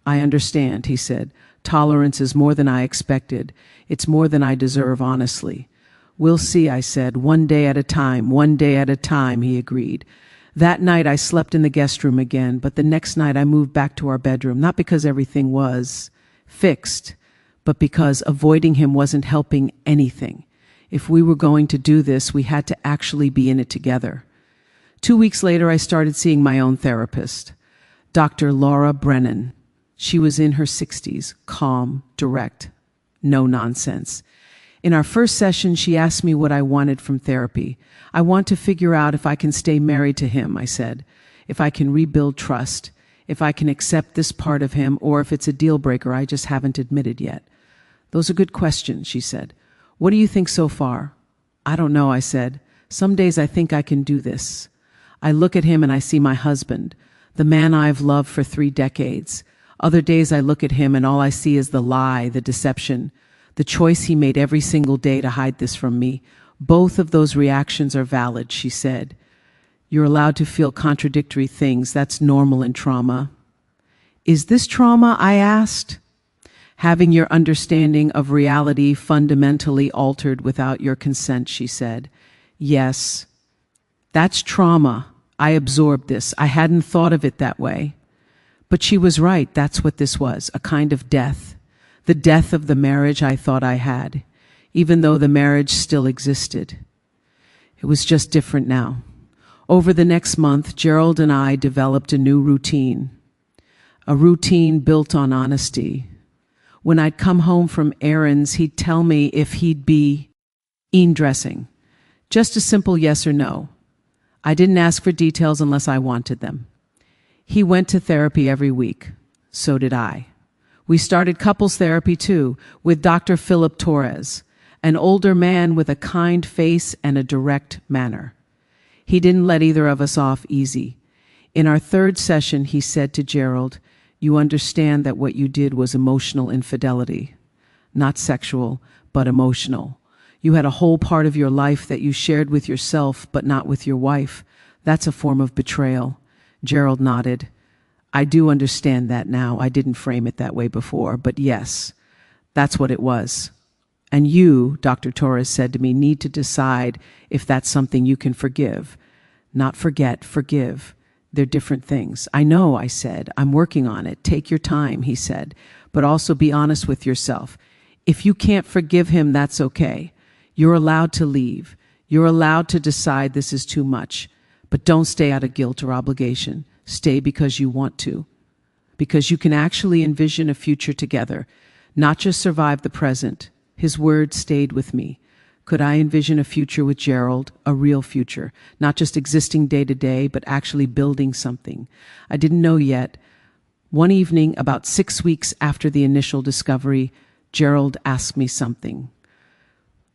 I understand, he said. Tolerance is more than I expected. It's more than I deserve, honestly. We'll see, I said. One day at a time, he agreed. That night I slept in the guest room again, but the next night I moved back to our bedroom, not because everything was fixed, but because avoiding him wasn't helping anything. If we were going to do this, we had to actually be in it together. 2 weeks later, I started seeing my own therapist, Dr. Laura Brennan. She was in her 60s, calm, direct, no nonsense. In our first session, she asked me what I wanted from therapy. I want to figure out if I can stay married to him, I said, if I can rebuild trust, if I can accept this part of him, or if it's a deal breaker I just haven't admitted yet. Those are good questions, she said. What do you think so far? I don't know, I said. Some days I think I can do this. I look at him and I see my husband, the man I've loved for 3 decades. Other days I look at him and all I see is the lie, the deception, the choice he made every single day to hide this from me. Both of those reactions are valid, she said. You're allowed to feel contradictory things. That's normal in trauma. Is this trauma? I asked. Having your understanding of reality fundamentally altered without your consent, she said. Yes, that's trauma. I absorbed this. I hadn't thought of it that way. But she was right. That's what this was, a kind of death. The death of the marriage I thought I had, even though the marriage still existed. It was just different now. Over the next month, Gerald and I developed a new routine, a routine built on honesty. When I'd come home from errands, he'd tell me if he'd be dressing. Just a simple yes or no. I didn't ask for details unless I wanted them. He went to therapy every week. So did I. We started couples therapy too, with Dr. Philip Torres, an older man with a kind face and a direct manner. He didn't let either of us off easy. In our 3rd session, he said to Gerald, "You understand that what you did was emotional infidelity. Not sexual, but emotional. You had a whole part of your life that you shared with yourself, but not with your wife. That's a form of betrayal." Gerald nodded. I do understand that now. I didn't frame it that way before, but yes, that's what it was. And you, Dr. Torres said to me, need to decide if that's something you can forgive. Not forget, forgive. They're different things. I know, I said. I'm working on it. Take your time, he said, but also be honest with yourself. If you can't forgive him, that's okay. You're allowed to leave. You're allowed to decide this is too much. But don't stay out of guilt or obligation. Stay because you want to. Because you can actually envision a future together, not just survive the present. His words stayed with me. Could I envision a future with Gerald, a real future, not just existing day to day, but actually building something? I didn't know yet. One evening, about 6 weeks after the initial discovery, Gerald asked me something.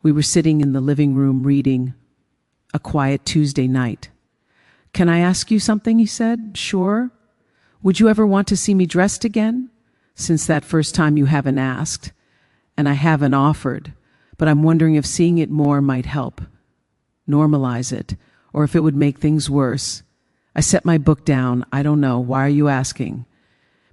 We were sitting in the living room reading, a quiet Tuesday night. "Can I ask you something?" he said. "Sure. Would you ever want to see me dressed again? Since that first time you haven't asked, and I haven't offered, but I'm wondering if seeing it more might help, normalize it, or if it would make things worse." I set my book down. "I don't know. Why are you asking?"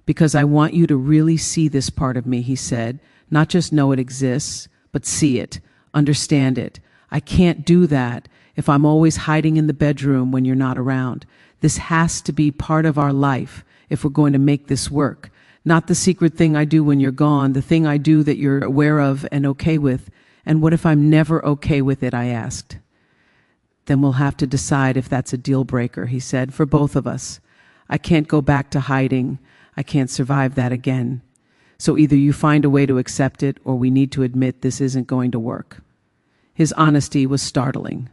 "Because I want you to really see this part of me," he said. "Not just know it exists, but see it, understand it. I can't do that if I'm always hiding in the bedroom when you're not around. This has to be part of our life if we're going to make this work. Not the secret thing I do when you're gone, the thing I do that you're aware of and okay with. And what if I'm never okay with it?" I asked. "Then we'll have to decide if that's a deal breaker," he said, "for both of us. I can't go back to hiding. I can't survive that again. So either you find a way to accept it, or we need to admit this isn't going to work." His honesty was startling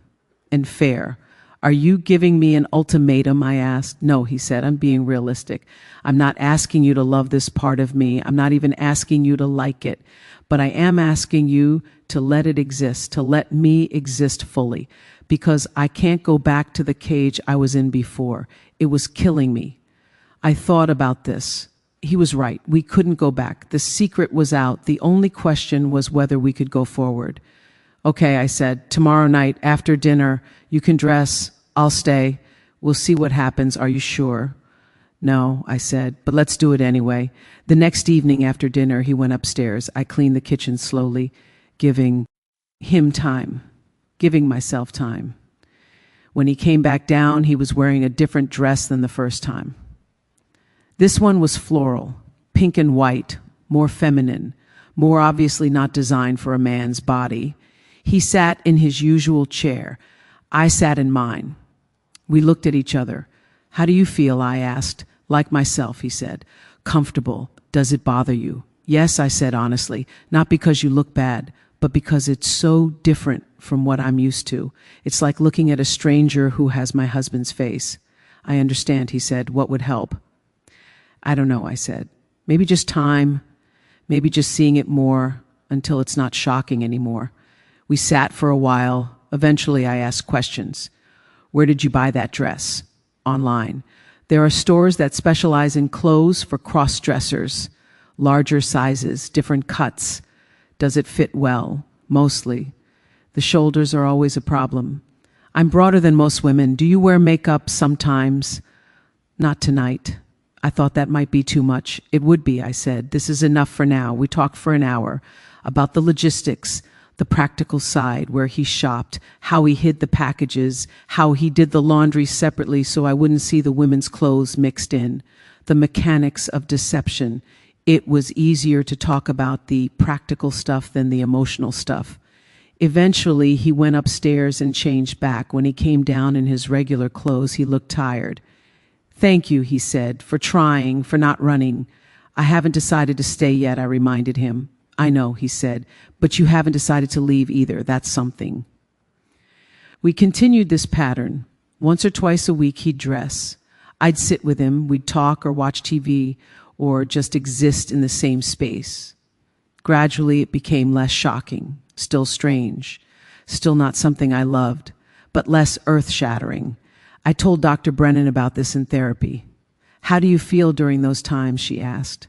and fair. "Are you giving me an ultimatum?" I asked. "No," he said, "I'm being realistic. I'm not asking you to love this part of me. I'm not even asking you to like it. but I am asking you to let it exist, to let me exist fully, because I can't go back to the cage I was in before. It was killing me. I thought about this. He was right. We couldn't go back. The secret was out. The only question was whether we could go forward. Okay, I said, tomorrow night after dinner, you can dress. I'll stay. We'll see what happens. Are you sure? No, I said, but let's do it anyway. The next evening after dinner, he went upstairs. I cleaned the kitchen slowly, giving him time, giving myself time. When he came back down, he was wearing a different dress than the first time. This one was floral, pink and white, more feminine, more obviously not designed for a man's body. He sat in his usual chair. I sat in mine. We looked at each other. How do you feel? I asked. Like myself, he said. Comfortable. Does it bother you? Yes, I said honestly, not because you look bad, but because it's so different from what I'm used to. It's like looking at a stranger who has my husband's face. I understand, he said. What would help? I don't know, I said. Maybe just time, maybe just seeing it more until it's not shocking anymore. We sat for a while. Eventually, I asked questions. Where did you buy that dress? Online. There are stores that specialize in clothes for cross-dressers, larger sizes, different cuts. Does it fit well? Mostly. The shoulders are always a problem. I'm broader than most women. Do you wear makeup sometimes? Not tonight. I thought that might be too much. It would be, I said. This is enough for now. We talked for an hour about the logistics, the practical side, where he shopped, how he hid the packages, how he did the laundry separately so I wouldn't see the women's clothes mixed in, the mechanics of deception. It was easier to talk about the practical stuff than the emotional stuff. Eventually, he went upstairs and changed back. When he came down in his regular clothes, he looked tired. Thank you, he said, for trying, for not running. I haven't decided to stay yet, I reminded him. I know, he said, but you haven't decided to leave either. That's something. We continued this pattern. Once or twice a week, he'd dress. I'd sit with him. We'd talk or watch TV or just exist in the same space. Gradually, it became less shocking, still strange, still not something I loved, but less earth-shattering. I told Dr. Brennan about this in therapy. How do you feel during those times, she asked.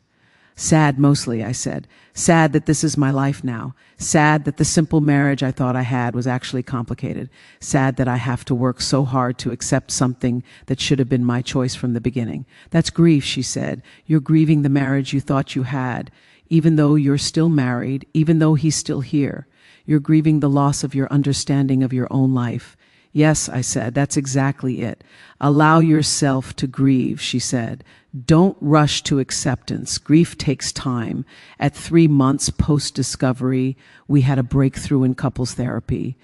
Sad mostly, I said. Sad that this is my life now. Sad that the simple marriage I thought I had was actually complicated. Sad that I have to work so hard to accept something that should have been my choice from the beginning. That's grief, she said. You're grieving the marriage you thought you had, even though you're still married, even though he's still here. You're grieving the loss of your understanding of your own life. Yes, I said, that's exactly it. Allow yourself to grieve, she said. Don't rush to acceptance. Grief takes time. At 3 months post-discovery, we had a breakthrough in couples therapy.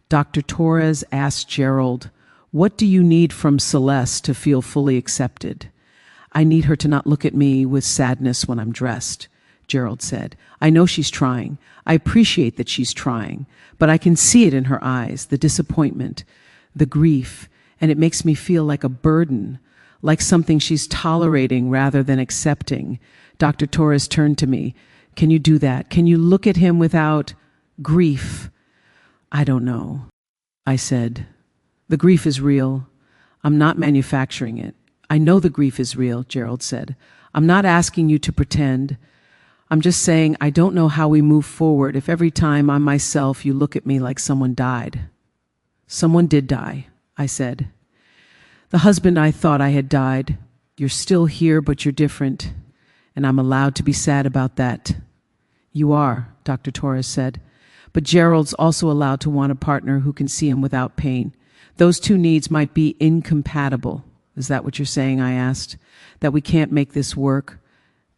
Dr. Torres asked Gerald, what do you need from Celeste to feel fully accepted? I need her to not look at me with sadness when I'm dressed, Gerald said. I know she's trying. I appreciate that she's trying, but I can see it in her eyes, the disappointment, the grief, and it makes me feel like a burden, like something she's tolerating rather than accepting. Dr. Torres turned to me. Can you do that? Can you look at him without grief? I don't know, I said. The grief is real. I'm not manufacturing it. I know the grief is real, Gerald said. I'm not asking you to pretend. I'm just saying I don't know how we move forward if every time I'm myself you look at me like someone died. Someone did die, I said. The husband I thought I had died. You're still here, but you're different. And I'm allowed to be sad about that. You are, Dr. Torres said. But Gerald's also allowed to want a partner who can see him without pain. Those two needs might be incompatible. Is that what you're saying? I asked. That we can't make this work?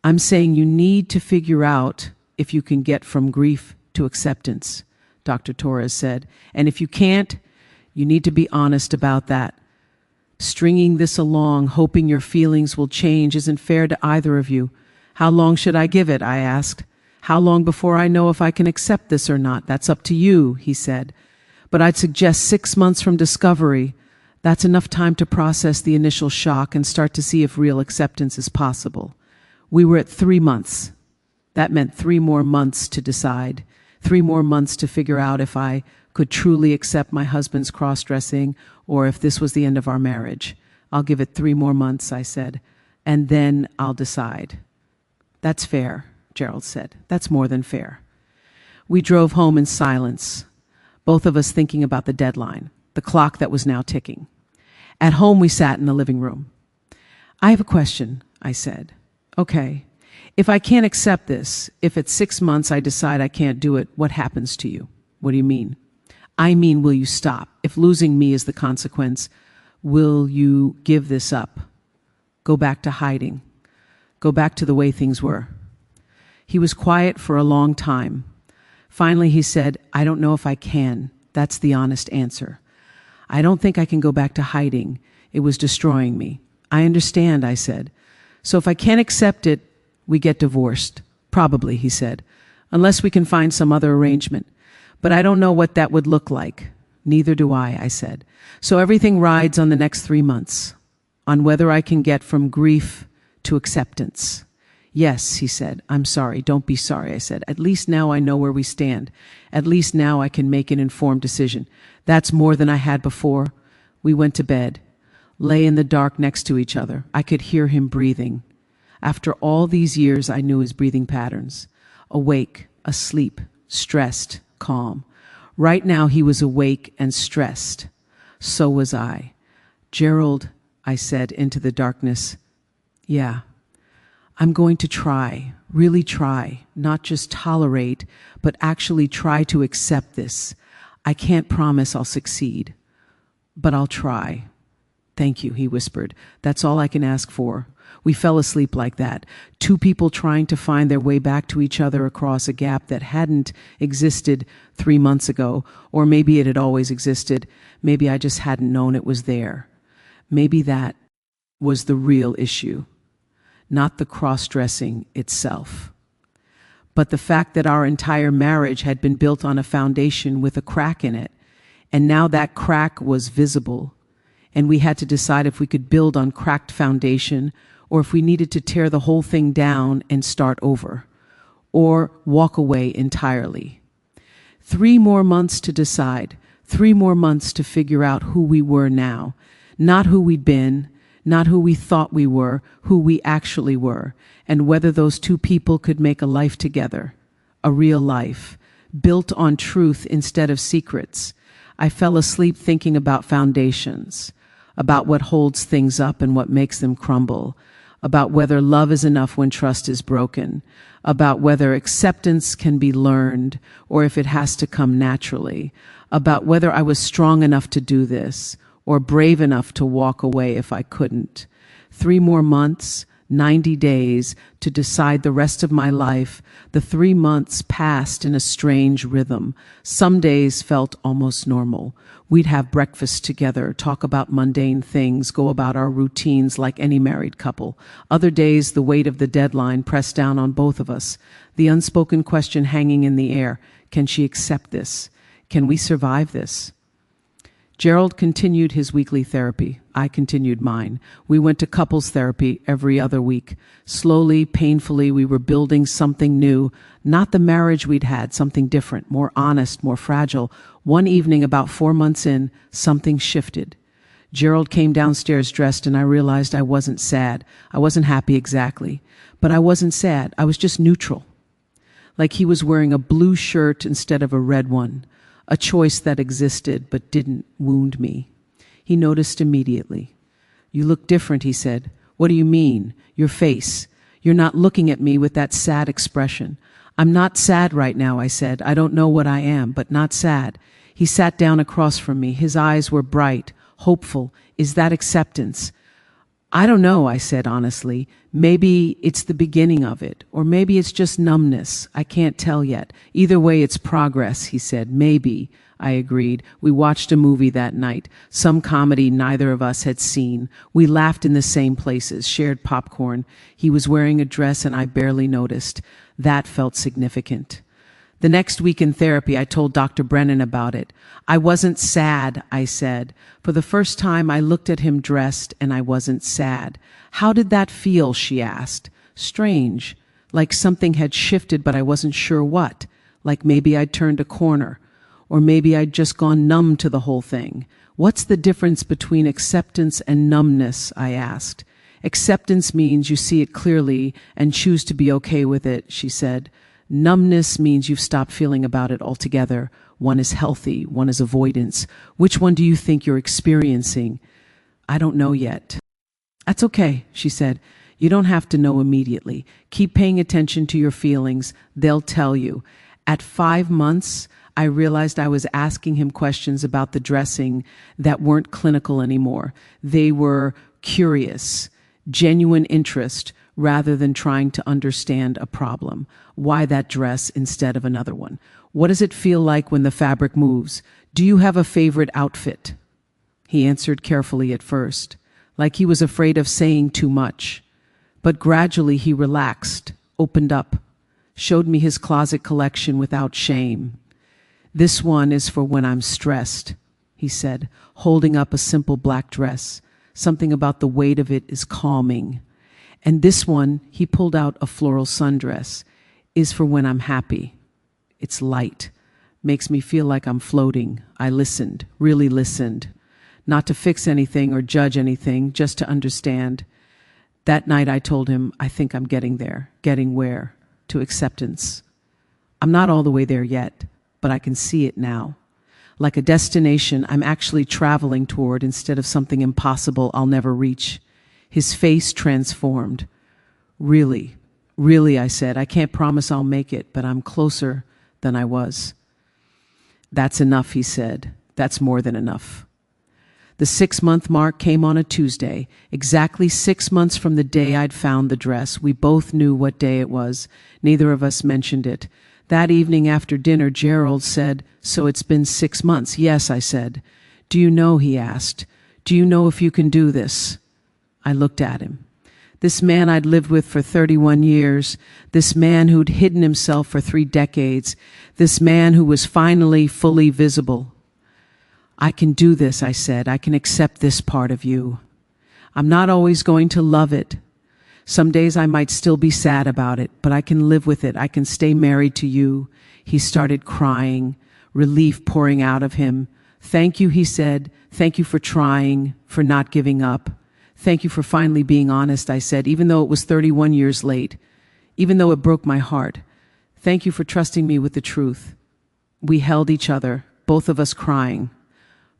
I'm saying you need to figure out if you can get from grief to acceptance, Dr. Torres said. And if you can't, you need to be honest about that. Stringing this along, hoping your feelings will change, isn't fair to either of you. How long should I give it? I asked. How long before I know if I can accept this or not? That's up to you, he said. But I'd suggest 6 months from discovery. That's enough time to process the initial shock and start to see if real acceptance is possible. We were at 3 months. That meant 3 more months to decide, 3 more months to figure out if I could truly accept my husband's cross-dressing or if this was the end of our marriage. I'll give it 3 more months, I said, and then I'll decide. That's fair, Gerald said. That's more than fair. We drove home in silence, both of us thinking about the deadline, the clock that was now ticking. At home, we sat in the living room. I have a question, I said. Okay, if I can't accept this, if at 6 months I decide I can't do it, what happens to you? What do you mean? I mean, will you stop? If losing me is the consequence, will you give this up? Go back to hiding? Go back to the way things were? He was quiet for a long time. Finally, he said, I don't know if I can. That's the honest answer. I don't think I can go back to hiding. It was destroying me. I understand, I said. So if I can't accept it, we get divorced. Probably, he said, unless we can find some other arrangement. But I don't know what that would look like. Neither do I said. So everything rides on the next 3 months, on whether I can get from grief to acceptance. Yes, he said. I'm sorry. Don't be sorry, I said. At least now I know where we stand. At least now I can make an informed decision. That's more than I had before. We went to bed, lay in the dark next to each other. I could hear him breathing. After all these years, I knew his breathing patterns. Awake, asleep, stressed, calm. Right now he was awake and stressed. So was I. Gerald, I said into the darkness, yeah. I'm going to try, really try, not just tolerate, but actually try to accept this. I can't promise I'll succeed, but I'll try. Thank you, he whispered. That's all I can ask for. We fell asleep like that, two people trying to find their way back to each other across a gap that hadn't existed 3 months ago, or maybe it had always existed. Maybe I just hadn't known it was there. Maybe that was the real issue. Not the cross-dressing itself, but the fact that our entire marriage had been built on a foundation with a crack in it, and now that crack was visible, and we had to decide if we could build on cracked foundation or if we needed to tear the whole thing down and start over, or walk away entirely. 3 more months to decide, 3 more months to figure out who we were now, not who we'd been, not who we thought we were, who we actually were, and whether those two people could make a life together, a real life, built on truth instead of secrets. I fell asleep thinking about foundations, about what holds things up and what makes them crumble, about whether love is enough when trust is broken, about whether acceptance can be learned or if it has to come naturally, about whether I was strong enough to do this, or brave enough to walk away if I couldn't. 3 more months, 90 days to decide the rest of my life. The 3 months passed in a strange rhythm. Some days felt almost normal. We'd have breakfast together, talk about mundane things, go about our routines like any married couple. Other days, the weight of the deadline pressed down on both of us. The unspoken question hanging in the air, can she accept this? Can we survive this? Gerald continued his weekly therapy. I continued mine. We went to couples therapy every other week. Slowly, painfully, we were building something new, not the marriage we'd had, something different, more honest, more fragile. One evening, about 4 months in, something shifted. Gerald came downstairs dressed, and I realized I wasn't sad. I wasn't happy exactly, but I wasn't sad. I was just neutral. Like he was wearing a blue shirt instead of a red one. A choice that existed but didn't wound me. He noticed immediately. You look different, he said. What do you mean? Your face. You're not looking at me with that sad expression. I'm not sad right now, I said. I don't know what I am, but not sad. He sat down across from me. His eyes were bright, hopeful. Is that acceptance? I don't know, I said honestly. Maybe it's the beginning of it, or maybe it's just numbness. I can't tell yet. Either way, it's progress, he said. Maybe, I agreed. We watched a movie that night, some comedy neither of us had seen. We laughed in the same places, shared popcorn. He was wearing a dress and I barely noticed. That felt significant. The next week in therapy, I told Dr. Brennan about it. I wasn't sad, I said. For the first time, I looked at him dressed, and I wasn't sad. How did that feel, she asked. Strange. Like something had shifted, but I wasn't sure what. Like maybe I'd turned a corner, or maybe I'd just gone numb to the whole thing. What's the difference between acceptance and numbness? I asked. Acceptance means you see it clearly and choose to be okay with it, she said. Numbness means you've stopped feeling about it altogether. One is healthy, one is avoidance. Which one do you think you're experiencing? I don't know yet. That's okay, she said. You don't have to know immediately. Keep paying attention to your feelings. They'll tell you. At 5 months, I realized I was asking him questions about the dressing that weren't clinical anymore. They were curious, genuine interest, rather than trying to understand a problem. Why that dress instead of another one? What does it feel like when the fabric moves? Do you have a favorite outfit? He answered carefully at first, like he was afraid of saying too much. But gradually he relaxed, opened up, showed me his closet collection without shame. This one is for when I'm stressed, he said, holding up a simple black dress. Something about the weight of it is calming. And this one, he pulled out a floral sundress, is for when I'm happy. It's light, makes me feel like I'm floating. I listened, really listened. Not to fix anything or judge anything, just to understand. That night I told him, I think I'm getting there. Getting where? To acceptance. I'm not all the way there yet, but I can see it now. Like a destination I'm actually traveling toward instead of something impossible I'll never reach. His face transformed. Really, I said, I can't promise I'll make it, but I'm closer than I was. That's enough, he said. That's more than enough. The 6-month mark came on a Tuesday, exactly 6 months from the day I'd found the dress. We both knew what day it was. Neither of us mentioned it. That evening after dinner, Gerald said, "So it's been 6 months." "Yes," I said. "Do you know," he asked, "do you know if you can do this?" I looked at him. This man I'd lived with for 31 years, this man who'd hidden himself for 3 decades, this man who was finally fully visible. "I can do this," I said. "I can accept this part of you. I'm not always going to love it. Some days I might still be sad about it, but I can live with it. I can stay married to you." He started crying, relief pouring out of him. "Thank you," he said. "Thank you for trying, for not giving up. Thank you for finally being honest," I said, even though it was 31 years late, even though it broke my heart. "Thank you for trusting me with the truth." We held each other, both of us crying,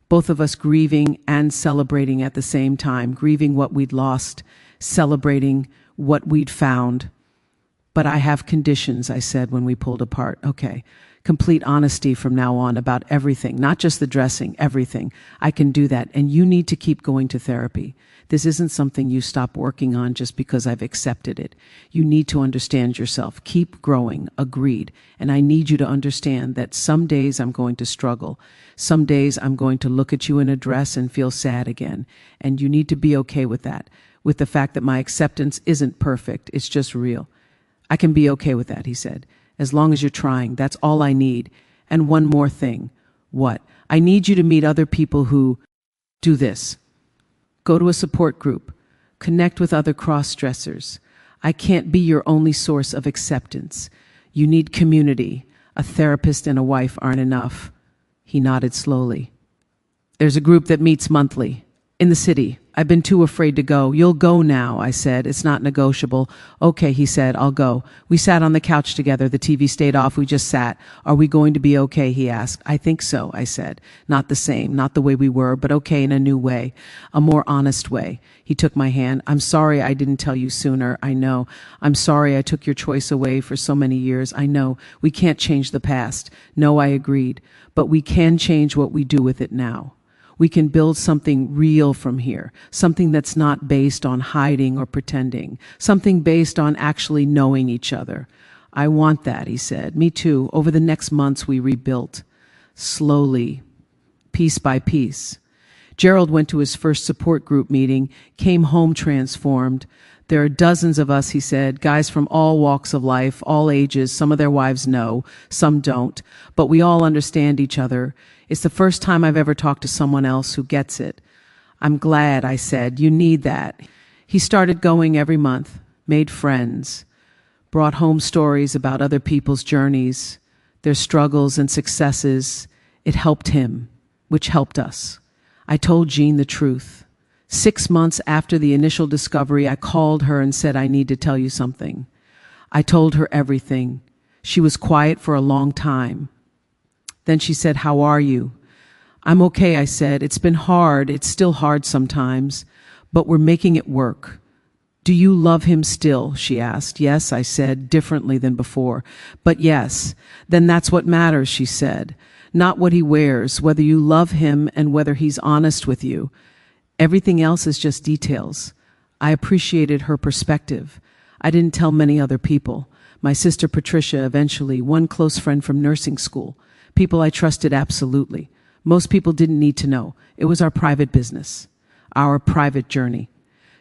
both of us grieving and celebrating at the same time, grieving what we'd lost, celebrating what we'd found. "But I have conditions," I said when we pulled apart. "Okay, complete honesty from now on about everything, not just the dressing, everything. I can do that, and you need to keep going to therapy. This isn't something you stop working on just because I've accepted it. You need to understand yourself. Keep growing." Agreed. "And I need you to understand that some days I'm going to struggle. Some days I'm going to look at you in a dress and feel sad again. And you need to be okay with that, with the fact that my acceptance isn't perfect. It's just real. I can be okay with that," he said. "As long as you're trying, that's all I need. And one more thing." "What?" "I need you to meet other people who do this. Go to a support group. Connect with other cross-dressers. I can't be your only source of acceptance. You need community. A therapist and a wife aren't enough." He nodded slowly. "There's a group that meets monthly. In the city. I've been too afraid to go." "You'll go now," I said. "It's not negotiable." "Okay," he said, "I'll go." We sat on the couch together. The TV stayed off. We just sat. "Are we going to be okay?" he asked. "I think so," I said. "Not the same, not the way we were, but okay in a new way, a more honest way." He took my hand. "I'm sorry I didn't tell you sooner. I know. I'm sorry I took your choice away for so many years. I know. We can't change the past." "No," I agreed. "But we can change what we do with it now. We can build something real from here, something that's not based on hiding or pretending, something based on actually knowing each other." "I want that," he said. "Me too." Over the next months, we rebuilt, slowly, piece by piece. Gerald went to his first support group meeting, came home transformed. "There are dozens of us," he said, "guys from all walks of life, all ages. Some of their wives know, some don't, but we all understand each other. It's the first time I've ever talked to someone else who gets it." "I'm glad," I said. "You need that." He started going every month, made friends, brought home stories about other people's journeys, their struggles and successes. It helped him, which helped us. I told Jean the truth. 6 months after the initial discovery, I called her and said, I need to tell you something. I told her everything. She was quiet for a long time. Then she said, how are you? I'm okay, I said. It's been hard. It's still hard sometimes, but we're making it work. Do you love him still? She asked. Yes, I said, differently than before. But yes, then that's what matters, she said. Not what he wears, whether you love him and whether he's honest with you. Everything else is just details. I appreciated her perspective. I didn't tell many other people. My sister Patricia eventually, one close friend from nursing school. People I trusted absolutely. Most people didn't need to know. It was our private business, our private journey.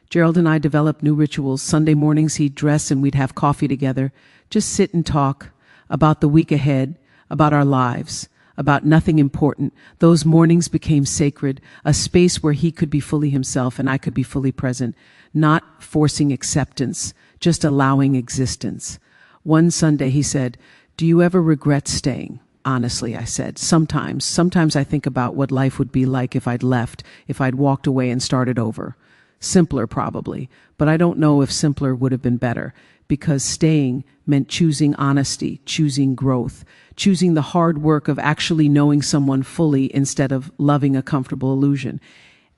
Gerald and I developed new rituals. Sunday mornings he'd dress and we'd have coffee together, just sit and talk about the week ahead, about our lives, about nothing important. Those mornings became sacred, a space where he could be fully himself and I could be fully present, not forcing acceptance, just allowing existence. One Sunday he said, do you ever regret staying? Honestly, I said, sometimes I think about what life would be like if I'd left, if I'd walked away and started over. Simpler probably, but I don't know if simpler would have been better, because staying meant choosing honesty, choosing growth, choosing the hard work of actually knowing someone fully instead of loving a comfortable illusion.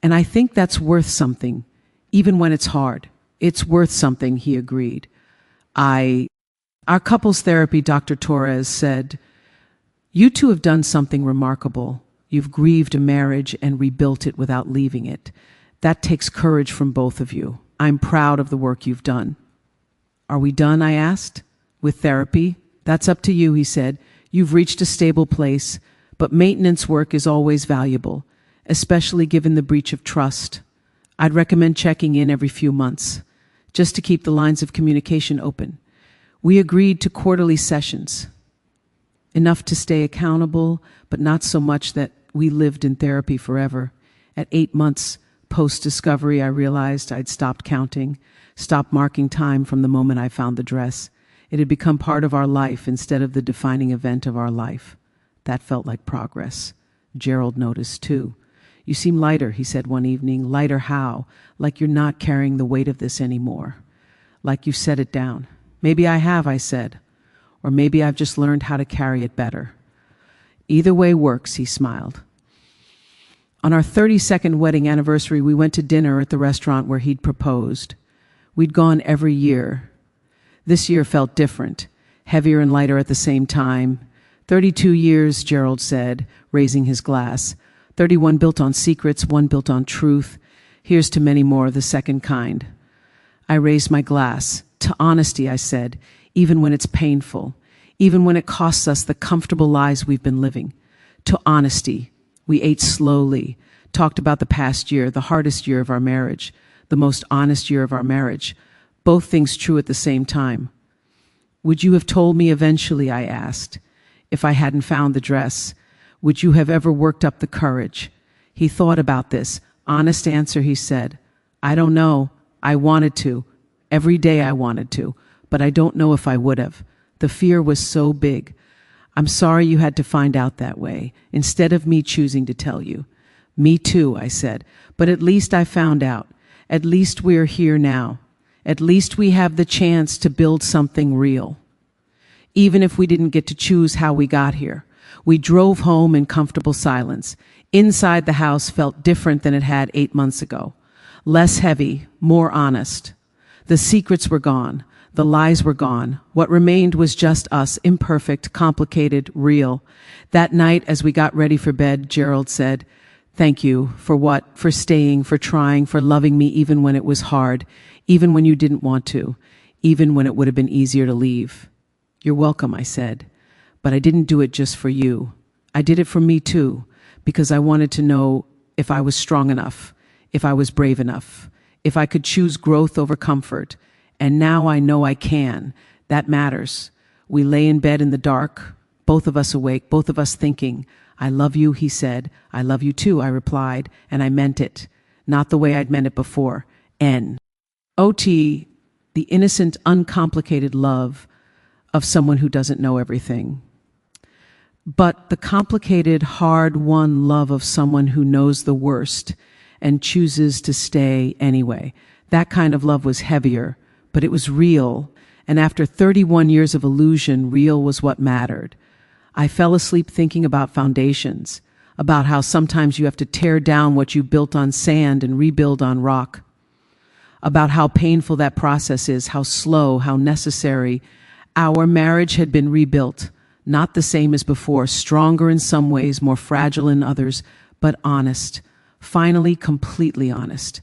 And I think that's worth something, even when it's hard. It's worth something, he agreed. Our couples therapy, Dr. Torres said, you two have done something remarkable. You've grieved a marriage and rebuilt it without leaving it. That takes courage from both of you. I'm proud of the work you've done. Are we done, I asked, with therapy? That's up to you, he said. You've reached a stable place, but maintenance work is always valuable, especially given the breach of trust. I'd recommend checking in every few months, just to keep the lines of communication open. We agreed to quarterly sessions, enough to stay accountable, but not so much that we lived in therapy forever. At 8 months post-discovery, I realized I'd stopped counting, stopped marking time from the moment I found the dress. It had become part of our life instead of the defining event of our life. That felt like progress. Gerald noticed, too. You seem lighter, he said one evening. Lighter how? Like you're not carrying the weight of this anymore. Like you set it down. Maybe I have, I said. Or maybe I've just learned how to carry it better. Either way works, he smiled. On our 32nd wedding anniversary, we went to dinner at the restaurant where he'd proposed. We'd gone every year. This year felt different, heavier and lighter at the same time. 32 years, Gerald said, raising his glass. 31 built on secrets, 1 built on truth. Here's to many more of the second kind. I raised my glass. To honesty, I said, even when it's painful, even when it costs us the comfortable lives we've been living. To honesty. We ate slowly, talked about the past year, the hardest year of our marriage, the most honest year of our marriage, both things true at the same time. Would you have told me eventually, I asked, if I hadn't found the dress? Would you have ever worked up the courage? He thought about this. Honest answer, he said. I don't know. I wanted to. Every day I wanted to. But I don't know if I would have. The fear was so big. I'm sorry you had to find out that way, instead of me choosing to tell you. Me too, I said. But at least I found out. At least we're here now. At least we have the chance to build something real. Even if we didn't get to choose how we got here. We drove home in comfortable silence. Inside the house felt different than it had 8 months ago. Less heavy, more honest. The secrets were gone. The lies were gone. What remained was just us, imperfect, complicated, real. That night, as we got ready for bed, Gerald said, thank you. For what? For staying, for trying, for loving me even when it was hard, even when you didn't want to, even when it would have been easier to leave. You're welcome, I said. But I didn't do it just for you. I did it for me too, because I wanted to know if I was strong enough, if I was brave enough, if I could choose growth over comfort. And now I know I can. That matters. We lay in bed in the dark, both of us awake, both of us thinking. I love you, he said. I love you too, I replied, and I meant it. Not the way I'd meant it before. N-O-T, the innocent, uncomplicated love of someone who doesn't know everything. But the complicated, hard-won love of someone who knows the worst and chooses to stay anyway. That kind of love was heavier, but it was real, and after 31 years of illusion, real was what mattered. I fell asleep thinking about foundations, about how sometimes you have to tear down what you built on sand and rebuild on rock, about how painful that process is, how slow, how necessary. Our marriage had been rebuilt, not the same as before, stronger in some ways, more fragile in others, but honest, finally completely honest.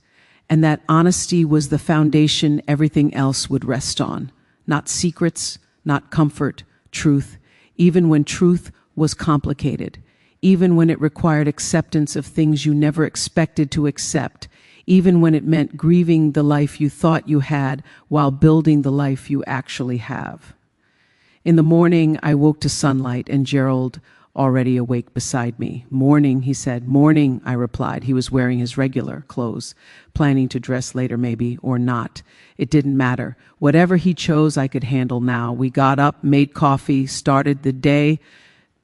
And that honesty was the foundation everything else would rest on. Not secrets, not comfort, truth, even when truth was complicated, even when it required acceptance of things you never expected to accept, even when it meant grieving the life you thought you had while building the life you actually have. In the morning, I woke to sunlight and Gerald already awake beside me. "Morning," he said. "Morning," I replied. He was wearing his regular clothes, planning to dress later maybe, or not. It didn't matter. Whatever he chose, I could handle now. We got up, made coffee, started the day.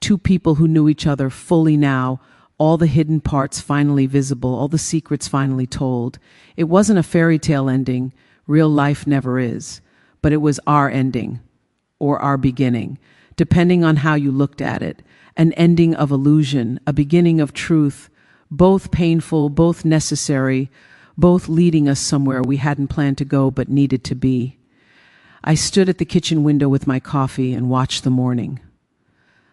Two people who knew each other fully now, all the hidden parts finally visible, all the secrets finally told. It wasn't a fairy tale ending. Real life never is. But it was our ending, or our beginning, depending on how you looked at it. An ending of illusion, a beginning of truth, both painful, both necessary, both leading us somewhere we hadn't planned to go but needed to be. I stood at the kitchen window with my coffee and watched the morning.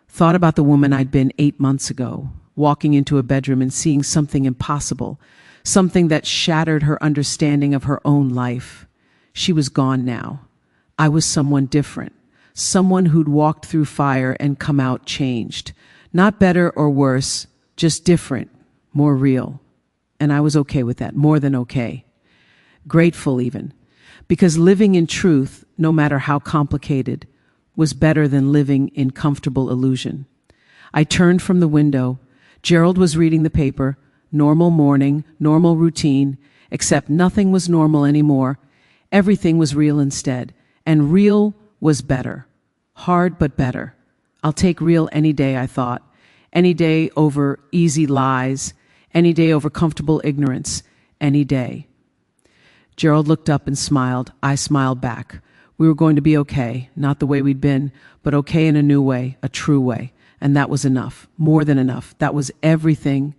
Thought about the woman I'd been 8 months ago, walking into a bedroom and seeing something impossible, something that shattered her understanding of her own life. She was gone now. I was someone different. Someone who'd walked through fire and come out changed. Not better or worse, just different, more real. And I was okay with that, more than okay. Grateful even. Because living in truth, no matter how complicated, was better than living in comfortable illusion. I turned from the window. Gerald was reading the paper. Normal morning, normal routine, except nothing was normal anymore. Everything was real instead. And real was better. Hard, but better. I'll take real any day, I thought. Any day over easy lies. Any day over comfortable ignorance. Any day. Gerald looked up and smiled. I smiled back. We were going to be okay, not the way we'd been, but okay in a new way, a true way. And that was enough, more than enough. That was everything